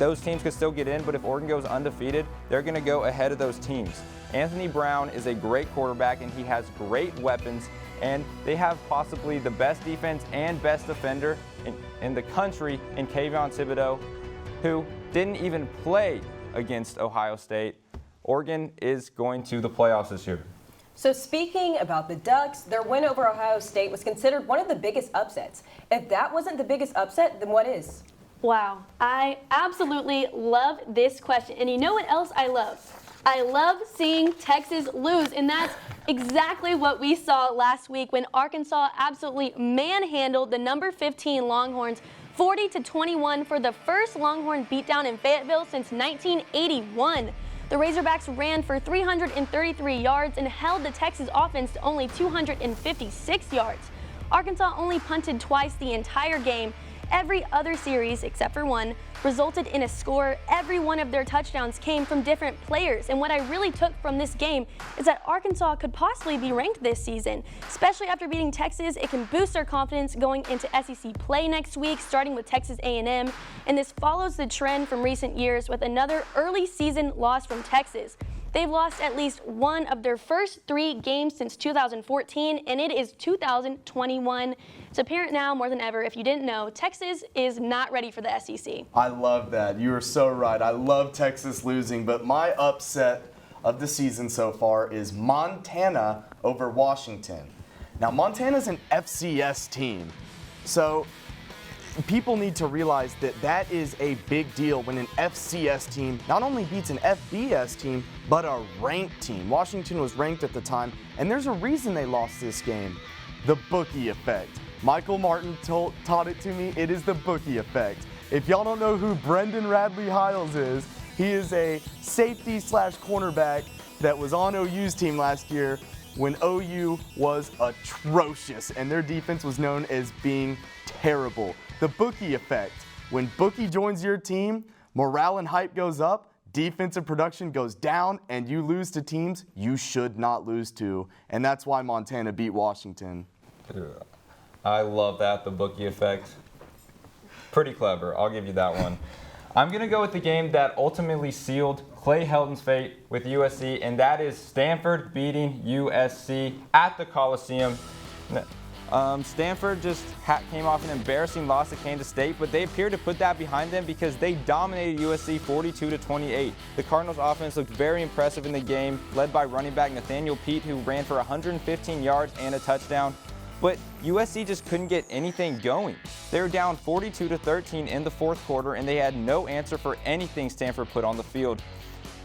those teams could still get in, but if Oregon goes undefeated, they're going to go ahead of those teams. Anthony Brown is a great quarterback, and he has great weapons, and they have possibly the best defense and best defender in the country in Kayvon Thibodeau, who didn't even play against Ohio State. Oregon is going to the playoffs this year. So speaking about the Ducks, their win over Ohio State was considered one of the biggest upsets. If that wasn't the biggest upset, then what is? Wow, I absolutely love this question. And you know what else I love? I love seeing Texas lose, and that's exactly what we saw last week when Arkansas absolutely manhandled the number 15 Longhorns 40-21 for the first Longhorn beatdown in Fayetteville since 1981. The Razorbacks ran for 333 yards and held the Texas offense to only 256 yards. Arkansas only punted twice the entire game. Every other series, except for one, resulted in a score. Every one of their touchdowns came from different players. And what I really took from this game is that Arkansas could possibly be ranked this season. Especially after beating Texas, it can boost their confidence going into SEC play next week, starting with Texas A&M. And this follows the trend from recent years with another early season loss from Texas. They've lost at least one of their first 3 games since 2014, and it is 2021. It's apparent now more than ever, if you didn't know, Texas is not ready for the SEC. I love that. You are so right. I love Texas losing, but my upset of the season so far is Montana over Washington. Now, Montana's an FCS team, so people need to realize that that is a big deal when an FCS team not only beats an FBS team, but a ranked team. Washington was ranked at the time, and there's a reason they lost this game. The bookie effect. Michael Martin taught it to me. It is the bookie effect. If y'all don't know who Brendan Radley Hiles is, he is a safety / cornerback that was on OU's team last year when OU was atrocious and their defense was known as being terrible. The bookie effect. When bookie joins your team, morale and hype goes up, defensive production goes down, and you lose to teams you should not lose to. And that's why Montana beat Washington. I love that, the bookie effect. Pretty clever, I'll give you that one. I'm going to go with the game that ultimately sealed Clay Helton's fate with USC, and that is Stanford beating USC at the Coliseum. Stanford just came off an embarrassing loss to Kansas State, but they appear to put that behind them because they dominated USC 42-28. The Cardinals' offense looked very impressive in the game, led by running back Nathaniel Pete, who ran for 115 yards and a touchdown. But USC just couldn't get anything going. They were down 42-13 in the fourth quarter, and they had no answer for anything Stanford put on the field.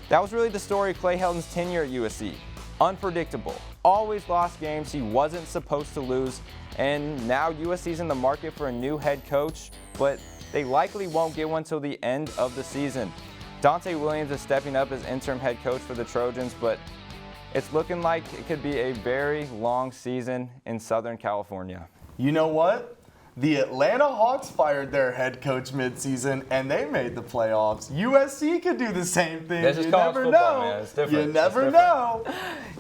That was really the story of Clay Helton's tenure at USC. Unpredictable. Always lost games he wasn't supposed to lose, and now USC's in the market for a new head coach, but they likely won't get one till the end of the season. Dante Williams is stepping up as interim head coach for the Trojans, but it's looking like it could be a very long season in Southern California. You know what? The Atlanta Hawks fired their head coach midseason, and they made the playoffs. USC could do the same thing. This is college football, man. It's different. You never know.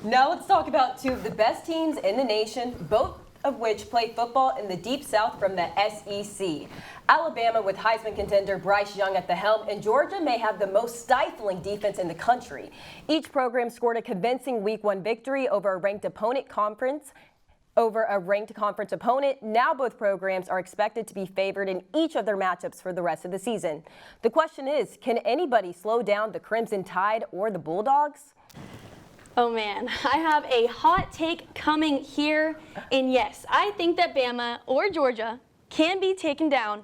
Now let's talk about 2 of the best teams in the nation. Both of which play football in the Deep South from the SEC. Alabama with Heisman contender Bryce Young at the helm, and Georgia may have the most stifling defense in the country. Each program scored a convincing Week 1 victory over a ranked conference opponent. Now both programs are expected to be favored in each of their matchups for the rest of the season. The question is, can anybody slow down the Crimson Tide or the Bulldogs? Oh man, I have a hot take coming here, and yes, I think that Bama or Georgia can be taken down.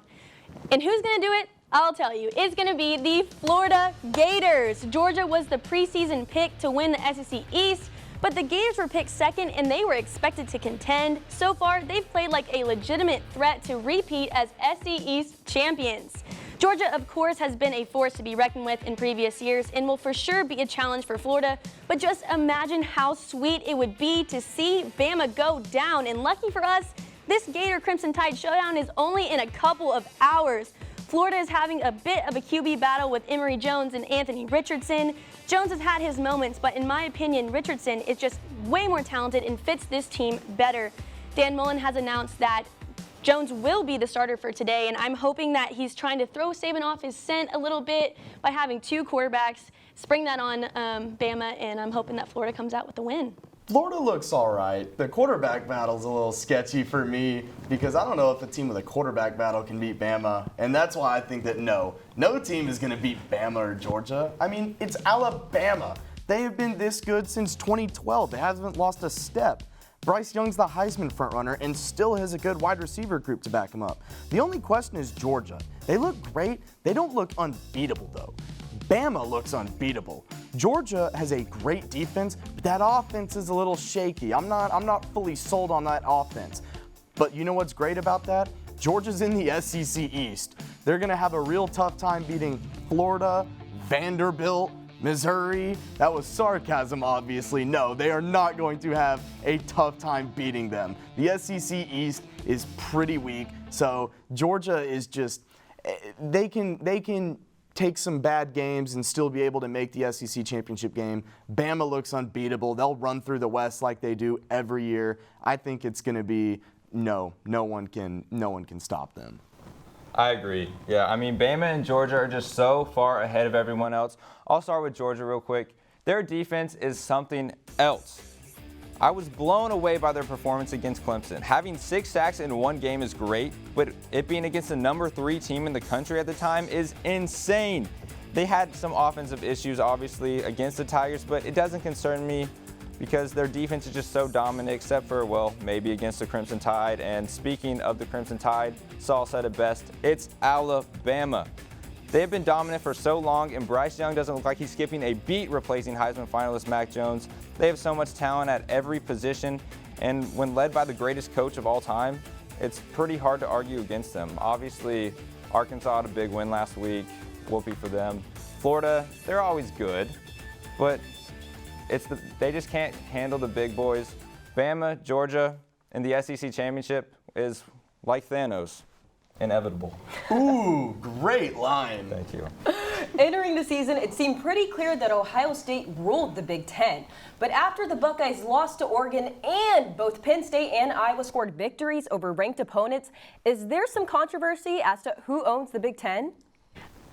And who's going to do it? I'll tell you. It's going to be the Florida Gators. Georgia was the preseason pick to win the SEC East, but the Gators were picked second and they were expected to contend. So far, they've played like a legitimate threat to repeat as SEC East champions. Georgia, of course, has been a force to be reckoned with in previous years and will for sure be a challenge for Florida. But just imagine how sweet it would be to see Bama go down. And lucky for us, this Gator Crimson Tide showdown is only in a couple of hours. Florida is having a bit of a QB battle with Emory Jones and Anthony Richardson. Jones has had his moments, but in my opinion, Richardson is just way more talented and fits this team better. Dan Mullen has announced that Jones will be the starter for today, and I'm hoping that he's trying to throw Saban off his scent a little bit by having two quarterbacks, spring that on Bama, and I'm hoping that Florida comes out with the win. Florida looks all right. The quarterback battle's a little sketchy for me because I don't know if a team with a quarterback battle can beat Bama, and that's why I think that no team is going to beat Bama or Georgia. I mean, it's Alabama. They have been this good since 2012. They haven't lost a step. Bryce Young's the Heisman frontrunner and still has a good wide receiver group to back him up. The only question is Georgia. They look great. They don't look unbeatable, though. Bama looks unbeatable. Georgia has a great defense, but that offense is a little shaky. I'm not fully sold on that offense. But you know what's great about that? Georgia's in the SEC East. They're going to have a real tough time beating Florida, Vanderbilt, Missouri. That was sarcasm, obviously. No, they are not going to have a tough time beating them. The SEC East is pretty weak, so Georgia is just, they can take some bad games and still be able to make the SEC championship game. Bama looks unbeatable. They'll run through the West like they do every year. I think it's going to be no one can stop them. I agree. Yeah, I mean, Bama and Georgia are just so far ahead of everyone else. I'll start with Georgia real quick. Their defense is something else. I was blown away by their performance against Clemson. Having 6 sacks in one game is great, but it being against the number 3 team in the country at the time is insane. They had some offensive issues, obviously, against the Tigers, but it doesn't concern me because their defense is just so dominant, except for, well, maybe against the Crimson Tide. And speaking of the Crimson Tide, Saul said it best, it's Alabama. They have been dominant for so long, and Bryce Young doesn't look like he's skipping a beat replacing Heisman finalist Mac Jones. They have so much talent at every position, and when led by the greatest coach of all time, it's pretty hard to argue against them. Obviously, Arkansas had a big win last week. Whoopee for them. Florida, they're always good, but they just can't handle the big boys. Bama, Georgia, in the SEC championship is like Thanos. Inevitable. Ooh, great line. Thank you. Entering the season, it seemed pretty clear that Ohio State ruled the Big Ten. But after the Buckeyes lost to Oregon and both Penn State and Iowa scored victories over ranked opponents, is there some controversy as to who owns the Big Ten?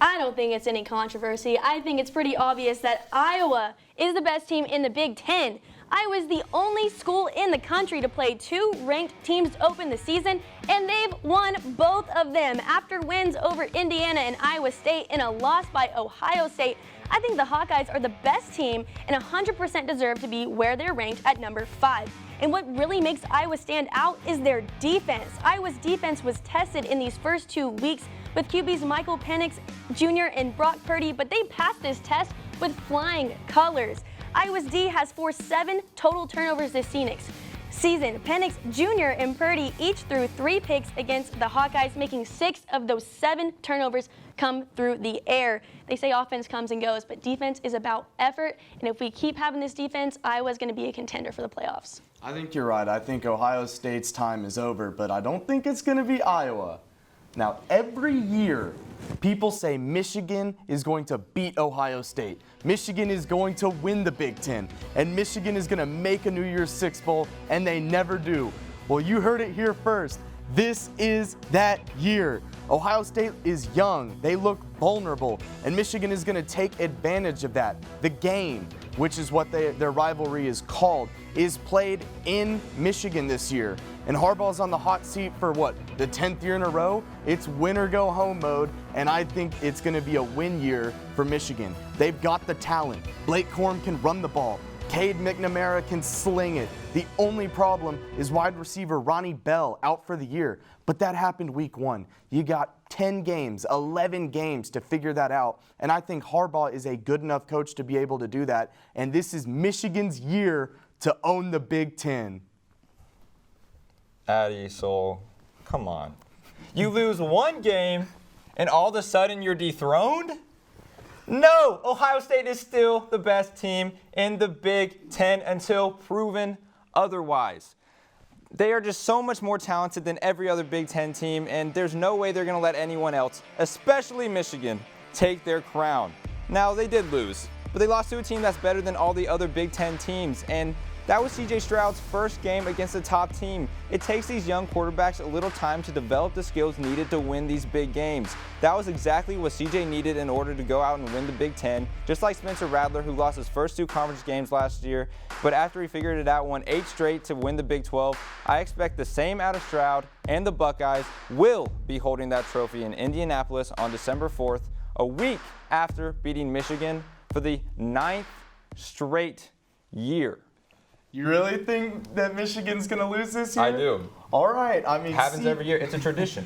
I don't think it's any controversy. I think it's pretty obvious that Iowa is the best team in the Big Ten. Iowa's the only school in the country to play 2 ranked teams to open the season, and they've won both of them after wins over Indiana and Iowa State and a loss by Ohio State. I think the Hawkeyes are the best team and 100% deserve to be where they're ranked at number 5. And what really makes Iowa stand out is their defense. Iowa's defense was tested in these first 2 weeks with QBs Michael Penix Jr. and Brock Purdy, but they passed this test with flying colors. Iowa's D has forced 7 total turnovers this season. Penix Jr. and Purdy each threw 3 picks against the Hawkeyes, making 6 of those 7 turnovers come through the air. They say offense comes and goes, but defense is about effort, and if we keep having this defense, Iowa's going to be a contender for the playoffs. I think you're right. I think Ohio State's time is over, but I don't think it's going to be Iowa. Now, every year, people say Michigan is going to beat Ohio State. Michigan is going to win the Big Ten, and Michigan is going to make a New Year's Six Bowl, and they never do. Well, you heard it here first. This is that year. Ohio State is young, they look vulnerable, and Michigan is going to take advantage of that. The game, which is what their rivalry is called, is played in Michigan this year. And Harbaugh's on the hot seat for what, the 10th year in a row? It's win or go home mode, and I think it's going to be a win year for Michigan. They've got the talent. Blake Corum can run the ball. Cade McNamara can sling it. The only problem is wide receiver Ronnie Bell out for the year. But that happened week 1. You got 10 games, 11 games to figure that out. And I think Harbaugh is a good enough coach to be able to do that. And this is Michigan's year to own the Big Ten. Addy, Soul, come on. You lose one game and all of a sudden you're dethroned? No, Ohio State is still the best team in the Big Ten until proven otherwise. They are just so much more talented than every other Big Ten team, and there's no way they're going to let anyone else, especially Michigan, take their crown. Now, they did lose, but they lost to a team that's better than all the other Big Ten teams, and that was C.J. Stroud's first game against a top team. It takes these young quarterbacks a little time to develop the skills needed to win these big games. That was exactly what C.J. needed in order to go out and win the Big Ten, just like Spencer Rattler, who lost his first 2 conference games last year, but after he figured it out, won 8 straight to win the Big 12. I expect the same out of Stroud, and the Buckeyes will be holding that trophy in Indianapolis on December 4th, a week after beating Michigan for the 9th straight year. You really think that Michigan's going to lose this year? I do. All right. I mean, happens every year. It's a tradition.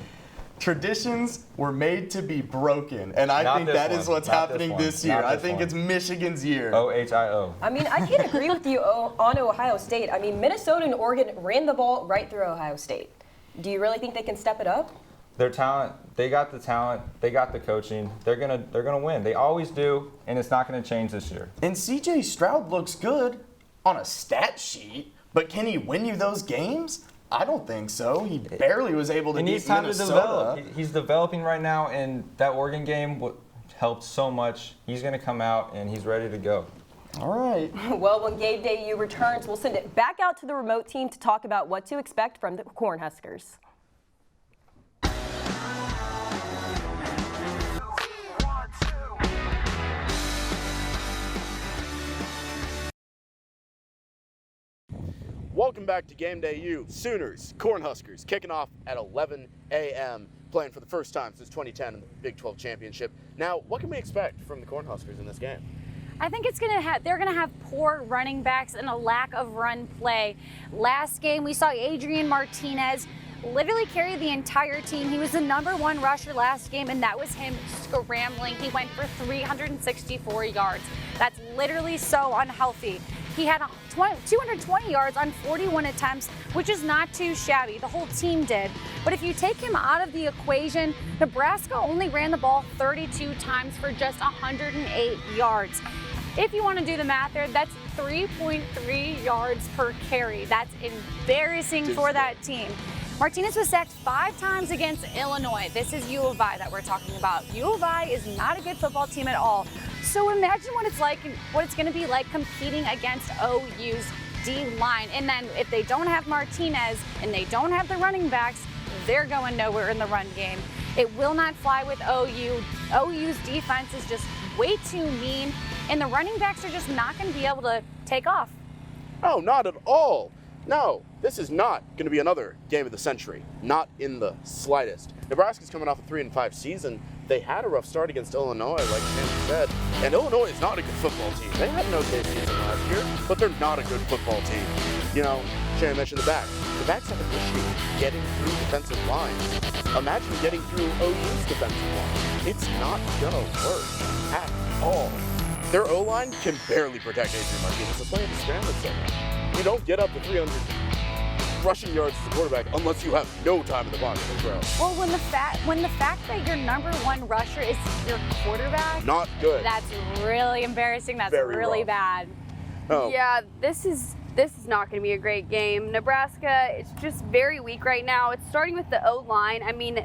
Traditions were made to be broken, and I think that is what's happening this year. I think it's Michigan's year. OHIO. I mean, I can agree with you on Ohio State. I mean, Minnesota and Oregon ran the ball right through Ohio State. Do you really think they can step it up? Their talent, they got the talent, they got the coaching. They're gonna win. They always do, and it's not gonna change this year. And C.J. Stroud looks good on a stat sheet, but can he win you those games? I don't think so. He barely was able to beat Minnesota. He needs time to develop. He's developing right now, and that Oregon game helped so much. He's going to come out, and he's ready to go. All right. Well, when Game Day U returns, we'll send it back out to the remote team to talk about what to expect from the Cornhuskers. Welcome back to Game Day U. Sooners, Cornhuskers, kicking off at 11 a.m., playing for the first time since 2010 in the Big 12 Championship. Now, what can we expect from the Cornhuskers in this game? I think they're gonna have poor running backs and a lack of run play. Last game, we saw Adrian Martinez literally carry the entire team. He was the #1 rusher last game, and that was him scrambling. He went for 364 yards. That's literally so unhealthy. He had 220 yards on 41 attempts, which is not too shabby. The whole team did. But if you take him out of the equation, Nebraska only ran the ball 32 times for just 108 yards. If you want to do the math there, that's 3.3 yards per carry. That's embarrassing for that team. Martinez was sacked 5 times against Illinois. This is U of I that we're talking about. U of I is not a good football team at all. So imagine what it's going to be like competing against OU's D-line. And then if they don't have Martinez and they don't have the running backs, they're going nowhere in the run game. It will not fly with OU. OU's defense is just way too mean, and the running backs are just not going to be able to take off. Oh, not at all. No, this is not going to be another game of the century. Not in the slightest. Nebraska's coming off a 3-5 season. They had a rough start against Illinois, like Shannon said. And Illinois is not a good football team. They had an okay season last year, but they're not a good football team. You know, Shannon mentioned the backs. The backs have an issue getting through defensive lines. Imagine getting through OU's defensive line. It's not going to work at all. Their O-line can barely protect Adrian Martinez. That's why they have to scramble so much. You don't get up to 300 rushing yards as a quarterback unless you have no time in the pocket as well. Well, when the fact that your #1 rusher is your quarterback, not good. That's really embarrassing. That's Very really rough. bad. Oh. Yeah, this is not going to be a great game. Nebraska, it's just very weak right now. It's starting with the O-line. I mean,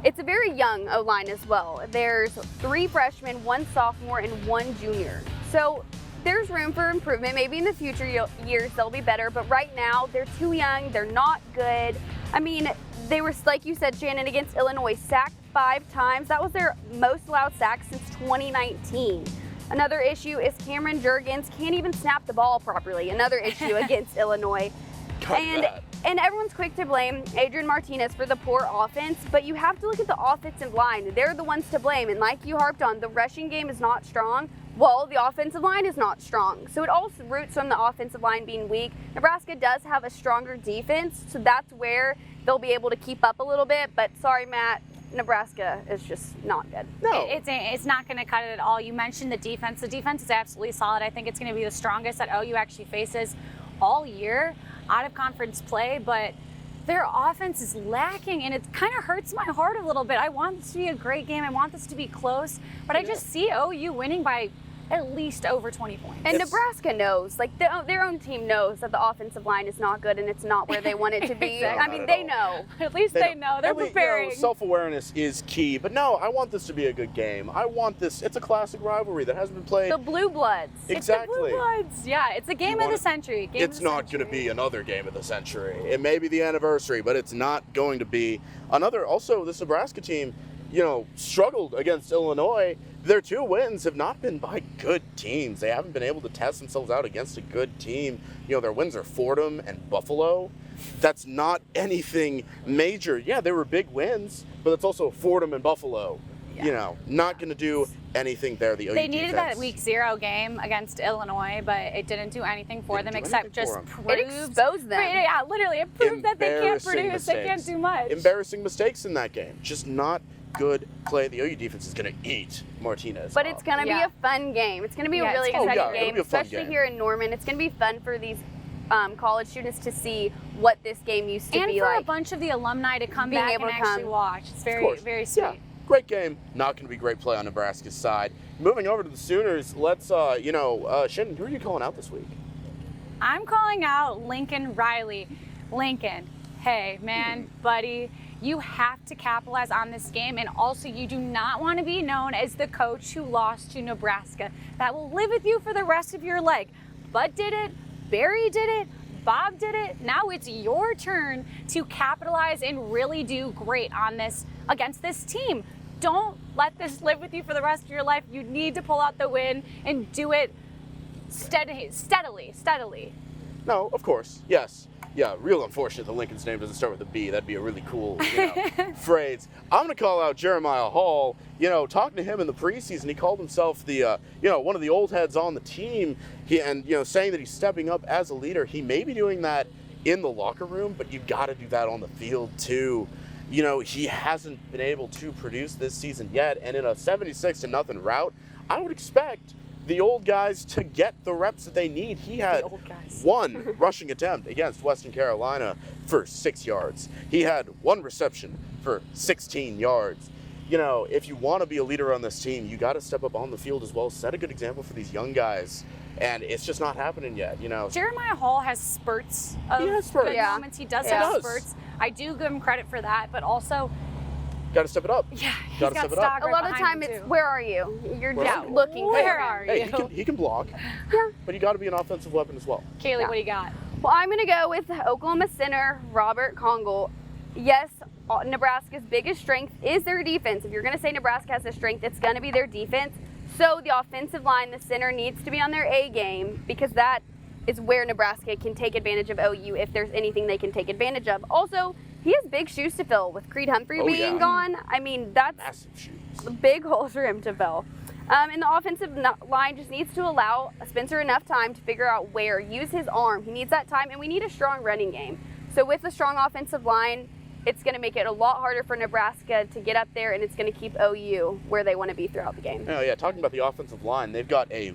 it's a very young O-line as well. There's 3 freshmen, 1 sophomore, and 1 junior. So there's room for improvement. Maybe in the future years they'll be better, but right now they're too young. They're not good. I mean, they were, like you said, Shannon, against Illinois, sacked 5 times. That was their most allowed sack since 2019. Another issue is Cameron Jurgens can't even snap the ball properly. Another issue against Illinois. And everyone's quick to blame Adrian Martinez for the poor offense, but you have to look at the offensive line. They're the ones to blame. And like you harped on, the rushing game is not strong. Well, the offensive line is not strong. So it all roots from the offensive line being weak. Nebraska does have a stronger defense, so that's where they'll be able to keep up a little bit. But sorry, Matt, Nebraska is just not good. No. It's not going to cut it at all. You mentioned the defense. The defense is absolutely solid. I think it's going to be the strongest that OU actually faces all year out of conference play, but their offense is lacking, and it kind of hurts my heart a little bit. I want this to be a great game. I want this to be close, but I just see OU winning by at least over 20 points. And Nebraska knows, like their own team knows that the offensive line is not good and it's not where they want it to be. Exactly. I mean, they know. At least they know. They're preparing. Self-awareness is key, but no, I want this to be a good game. I want this. It's a classic rivalry that hasn't been played. The Blue Bloods. Exactly. It's the Blue Bloods. Yeah, it's a game of the century. It's not going to be another game of the century. It may be the anniversary, but it's not going to be another. Also, this Nebraska team, struggled against Illinois. Their 2 wins have not been by good teams. They haven't been able to test themselves out against a good team. Their wins are Fordham and Buffalo. That's not anything major. Yeah, they were big wins, but it's also Fordham and Buffalo. Yeah. Not going to do anything there. The OU They needed defense. that week 0 game against Illinois, but it didn't do anything for them except just prove. It exposed them. Yeah, literally. It proved that they can't produce. They can't do much. Embarrassing mistakes in that game. Just not good play. The OU defense is going to eat Martinez. But it's going to be a fun game. It's going to be a really exciting game, especially here in Norman. It's going to be fun for these college students to see what this game used to be like. And for a bunch of the alumni to come back and actually watch. It's very, very sweet. Yeah. Great game. Not going to be great play on Nebraska's side. Moving over to the Sooners, let's, Shannon, who are you calling out this week? I'm calling out Lincoln Riley. Lincoln, hey, man, buddy, you have to capitalize on this game, and also you do not want to be known as the coach who lost to Nebraska. That will live with you for the rest of your life. Bud did it, Barry did it, Bob did it. Now it's your turn to capitalize and really do great on this against this team. Don't let this live with you for the rest of your life. You need to pull out the win and do it steadily. No, of course, yes. Yeah, real unfortunate that Lincoln's name doesn't start with a B. That'd be a really cool phrase. I'm going to call out Jeremiah Hall. Talking to him in the preseason, he called himself the, one of the old heads on the team. Saying that he's stepping up as a leader. He may be doing that in the locker room, but you got to do that on the field too. He hasn't been able to produce this season yet, and in a 76-0 rout, I would expect the old guys to get the reps that they need. He had 1 rushing attempt against Western Carolina for 6 yards. He had 1 reception for 16 yards. If you want to be a leader on this team, you got to step up on the field as well. Set a good example for these young guys. And it's just not happening yet, Jeremiah Hall has spurts of good moments. He does have spurts. I do give him credit for that, but also got to step it up. Yeah, he's got got step it up. A lot of time it's, where are you? You're just looking. Where are you? Hey, he can block. Yeah. But you got to be an offensive weapon as well. Kaylee, what do you got? Well, I'm going to go with Oklahoma center Robert Congle. Yes, Nebraska's biggest strength is their defense. If you're going to say Nebraska has a strength, it's going to be their defense. So the offensive line, the center, needs to be on their A game, because that is where Nebraska can take advantage of OU if there's anything they can take advantage of. Also, he has big shoes to fill with Creed Humphrey being gone. I mean, that's massive shoes. Big holes for him to fill. And the offensive line just needs to allow Spencer enough time to figure out where, use his arm. He needs that time, and we need a strong running game. So with a strong offensive line, it's going to make it a lot harder for Nebraska to get up there, and it's going to keep OU where they want to be throughout the game. Oh, yeah, talking about the offensive line, they've got a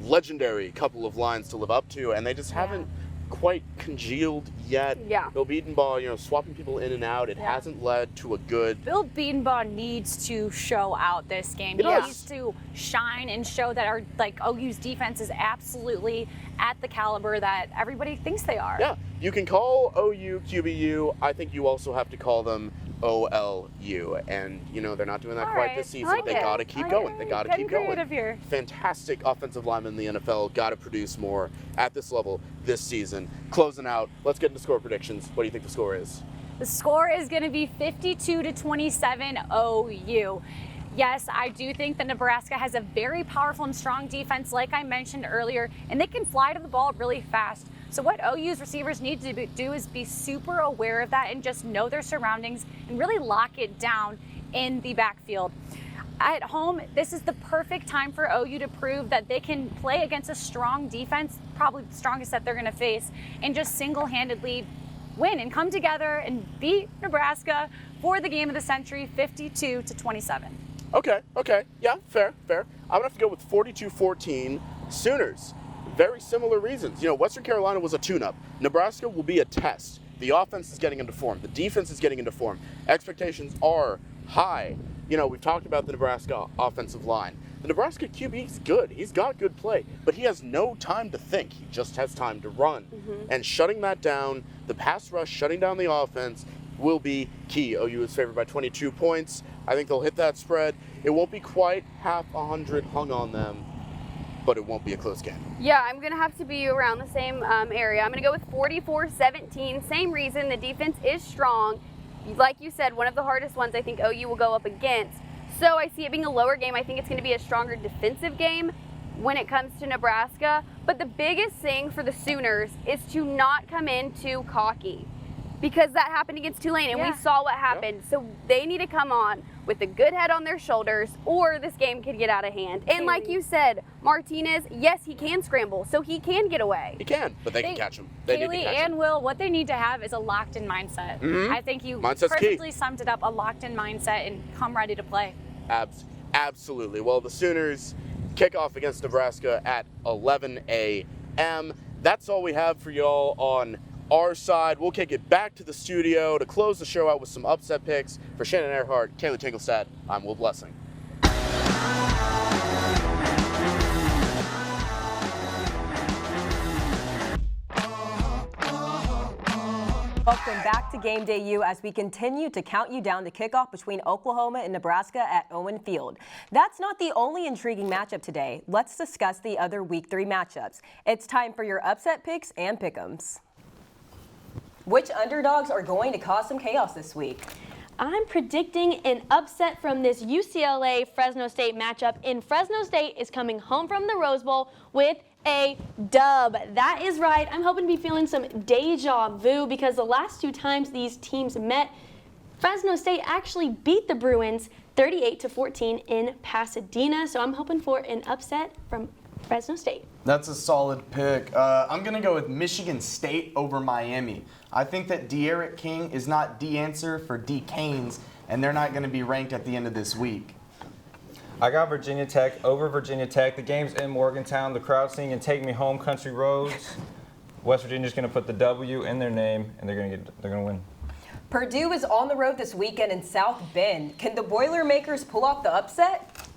legendary couple of lines to live up to, and they just haven't quite congealed yet. Yeah. Bill Beatonbaugh, swapping people in and out, it hasn't led to a good... Bill Beatonbaugh needs to show out this game. He needs to shine and show that OU's defense is absolutely at the caliber that everybody thinks they are. Yeah, you can call OU QBU. I think you also have to call them OLU. And, you know, they're not doing that All quite right. this season. I like They it. got to keep going. They got to keep going. Creative here. Fantastic offensive linemen in the NFL. Got to produce more at this level this season. Closing out, let's get into score predictions. What do you think the score is? The score is going to be 52-27 OU. Yes, I do think that Nebraska has a very powerful and strong defense, like I mentioned earlier, and they can fly to the ball really fast. So what OU's receivers need to do is be super aware of that and just know their surroundings and really lock it down in the backfield. At home, this is the perfect time for OU to prove that they can play against a strong defense, probably the strongest that they're going to face, and just single-handedly win and come together and beat Nebraska for the game of the century, 52-27. Okay. Yeah, fair. I'm going to have to go with 42-14 Sooners. Very similar reasons. You know, Western Carolina was a tune-up. Nebraska will be a test. The offense is getting into form. The defense is getting into form. Expectations are high. You know, we've talked about the Nebraska offensive line. The Nebraska QB is good. He's got good play, but he has no time to think. He just has time to run. And shutting that down, the pass rush, shutting down the offense, will be key. OU is favored by 22 points. I think they'll hit that spread. It won't be quite half 100 hung on them, but it won't be a close game. Yeah, I'm going to have to be around the same area. I'm going to go with 44-17. Same reason, the defense is strong. Like you said, one of the hardest ones I think OU will go up against. So I see it being a lower game. I think it's going to be a stronger defensive game when it comes to Nebraska. But the biggest thing for the Sooners is to not come in too cocky, because that happened against Tulane, and we saw what happened. So they need to come on with a good head on their shoulders, or this game could get out of hand. And like you said, Martinez, yes, he can scramble, so he can get away. He can, but they can catch him. They need to Kaylee catch and him. Will, what they need to have is a locked-in mindset. I think you Mindset's perfectly key. summed it up, a locked-in mindset, and come ready to play. Absolutely. Well, the Sooners kick off against Nebraska at 11 a.m. That's all we have for y'all on our side. We'll kick it back to the studio to close the show out with some upset picks. For Shannon Earhart, Kaylee Tinglestad, I'm Will Blessing. Welcome back to Game Day U as we continue to count you down to kickoff between Oklahoma and Nebraska at Owen Field. That's not the only intriguing matchup today. Let's discuss the other Week 3 matchups. It's time for your upset picks and pick'ems. Which underdogs are going to cause some chaos this week? I'm predicting an upset from this UCLA-Fresno State matchup, and Fresno State is coming home from the Rose Bowl with a dub. That is right. I'm hoping to be feeling some deja vu, because the last two times these teams met, Fresno State actually beat the Bruins 38-14 in Pasadena. So I'm hoping for an upset from Fresno State. That's a solid pick. I'm going to go with Michigan State over Miami. I think that De'Aaron King is not the answer for D. Canes, and they're not going to be ranked at the end of this week. I got Virginia Tech over Virginia Tech. The game's in Morgantown. The crowd singing "Take Me Home, Country Roads." West Virginia's going to put the W in their name, and they're going to win. Purdue is on the road this weekend in South Bend. Can the Boilermakers pull off the upset?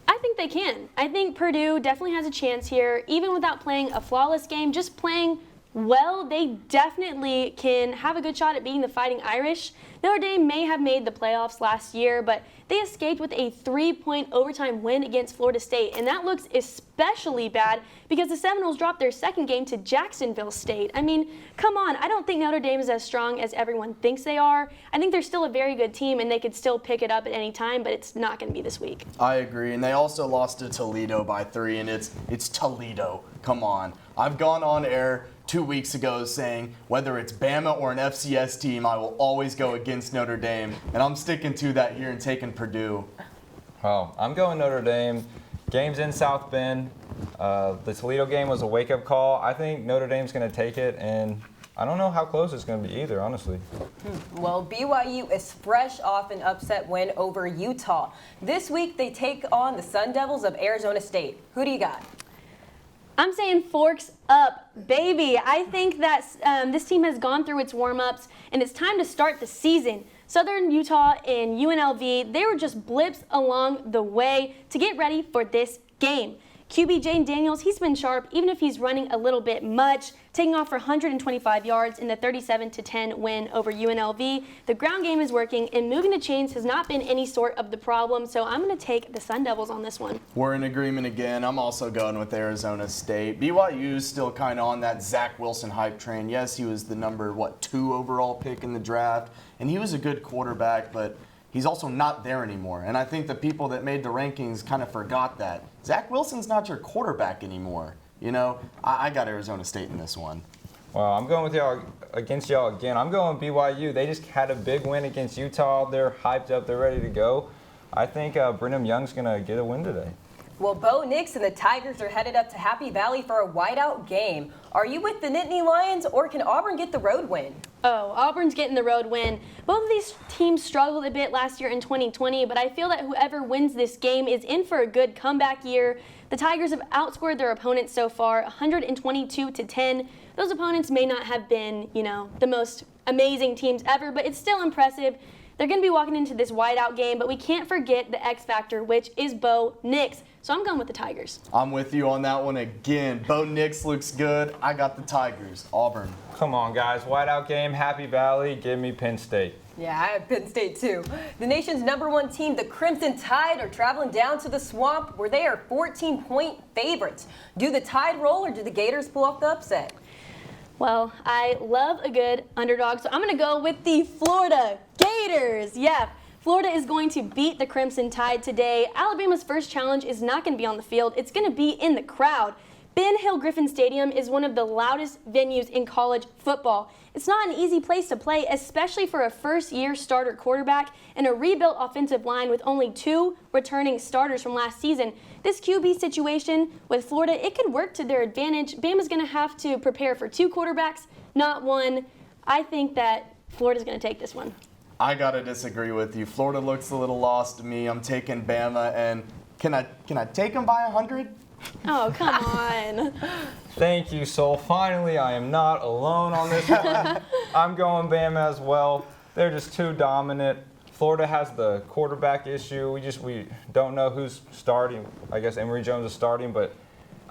I think they can. I think Purdue definitely has a chance here, even without playing a flawless game, just playing well. They definitely can have a good shot at beating the Fighting Irish. Notre Dame may have made the playoffs last year, but they escaped with a 3-point overtime win against Florida State, and that looks especially bad because the Seminoles dropped their second game to Jacksonville State. I mean, come on. I don't think Notre Dame is as strong as everyone thinks they are. I think they're still a very good team, and they could still pick it up at any time, but it's not going to be this week. I agree, and they also lost to Toledo by 3, and it's Toledo. Come on. I've gone on air 2 weeks ago saying whether it's Bama or an FCS team, I will always go against Notre Dame, and I'm sticking to that here and taking Purdue. Oh, I'm going Notre Dame. Game's in South Bend. The Toledo game was a wake-up call. I think Notre Dame's going to take it, and I don't know how close it's going to be either, honestly. Well, BYU is fresh off an upset win over Utah. This week, they take on the Sun Devils of Arizona State. Who do you got? I'm saying forks up, baby. I think that this team has gone through its warm-ups, and it's time to start the season. Southern Utah and UNLV, they were just blips along the way to get ready for this game. QB Jane Daniels, he's been sharp even if he's running a little bit much, taking off for 125 yards in the 37-10 win over UNLV. The ground game is working, and moving the chains has not been any sort of the problem, so I'm going to take the Sun Devils on this one. We're in agreement again. I'm also going with Arizona State. BYU's still kind of on that Zach Wilson hype train. Yes, he was the number, 2 overall pick in the draft, and he was a good quarterback, but he's also not there anymore. And I think the people that made the rankings kind of forgot that. Zach Wilson's not your quarterback anymore. You know, I got Arizona State in this one. Well, I'm going with y'all against y'all again. I'm going BYU. They just had a big win against Utah. They're hyped up. They're ready to go. I think Brigham Young's going to get a win today. Well, Bo Nix and the Tigers are headed up to Happy Valley for a whiteout game. Are you with the Nittany Lions, or can Auburn get the road win? Oh, Auburn's getting the road win. Both of these teams struggled a bit last year in 2020, but I feel that whoever wins this game is in for a good comeback year. The Tigers have outscored their opponents so far, 122-10. Those opponents may not have been, the most amazing teams ever, but it's still impressive. They're going to be walking into this whiteout game, but we can't forget the X factor, which is Bo Nix. So I'm going with the Tigers. I'm with you on that one again. Bo Nix looks good. I got the Tigers. Auburn. Come on, guys. Whiteout game, Happy Valley. Give me Penn State. Yeah, I have Penn State too. The nation's #1 team, the Crimson Tide, are traveling down to the Swamp where they are 14-point favorites. Do the Tide roll, or do the Gators pull off the upset? Well, I love a good underdog, so I'm going to go with the Florida Gators. Yeah, Florida is going to beat the Crimson Tide today. Alabama's first challenge is not going to be on the field. It's going to be in the crowd. Ben Hill Griffin Stadium is one of the loudest venues in college football. It's not an easy place to play, especially for a first-year starter quarterback and a rebuilt offensive line with only 2 returning starters from last season. This QB situation with Florida, it could work to their advantage. Bama's going to have to prepare for 2 quarterbacks, not 1. I think that Florida's going to take this one. I got to disagree with you. Florida looks a little lost to me. I'm taking Bama, and can I take them by 100? Oh, come on. Thank you, Sol. Finally, I am not alone on this one. I'm going Bama as well. They're just too dominant. Florida has the quarterback issue. We don't know who's starting. I guess Emory Jones is starting, but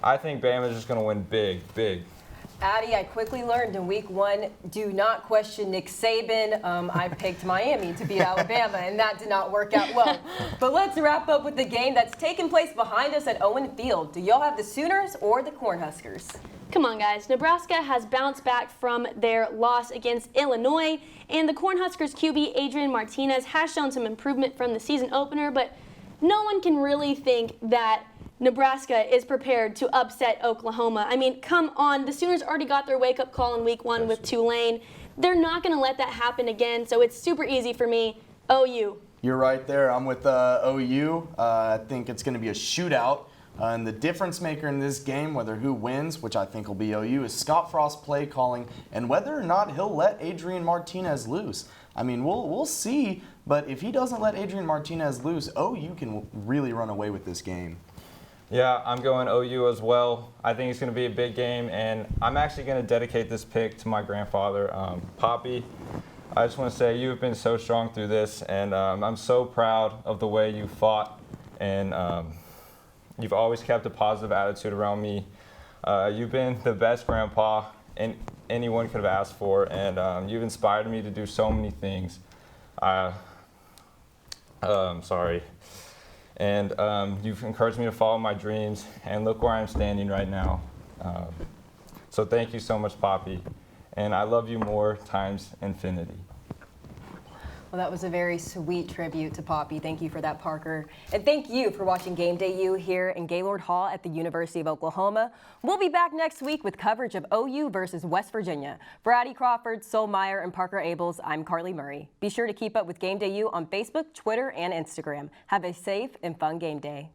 I think Bama's just going to win big. Addie, I quickly learned in week 1, do not question Nick Saban. I picked Miami to beat Alabama, and that did not work out well. But let's wrap up with the game that's taking place behind us at Owen Field. Do y'all have the Sooners or the Cornhuskers? Come on, guys. Nebraska has bounced back from their loss against Illinois, and the Cornhuskers QB Adrian Martinez has shown some improvement from the season opener, but no one can really think that Nebraska is prepared to upset Oklahoma. I mean, come on. The Sooners already got their wake-up call in week 1 with Tulane. They're not going to let that happen again, so it's super easy for me. OU. You're right there. I'm with OU. I think it's going to be a shootout. And the difference maker in this game, whether who wins, which I think will be OU, is Scott Frost's play calling and whether or not he'll let Adrian Martinez loose. I mean, we'll see, but if he doesn't let Adrian Martinez loose, OU can really run away with this game. Yeah, I'm going OU as well. I think it's going to be a big game, and I'm actually going to dedicate this pick to my grandfather, Poppy. I just want to say you've been so strong through this, and I'm so proud of the way you fought, and you've always kept a positive attitude around me. You've been the best grandpa anyone could have asked for, and you've inspired me to do so many things. Sorry. And you've encouraged me to follow my dreams, and look where I'm standing right now. So thank you so much, Poppy. And I love you more times infinity. Well, that was a very sweet tribute to Poppy. Thank you for that, Parker. And thank you for watching Game Day U here in Gaylord Hall at the University of Oklahoma. We'll be back next week with coverage of OU versus West Virginia. For Addie Crawford, Sol Meyer, and Parker Abels, I'm Carly Murray. Be sure to keep up with Game Day U on Facebook, Twitter, and Instagram. Have a safe and fun game day.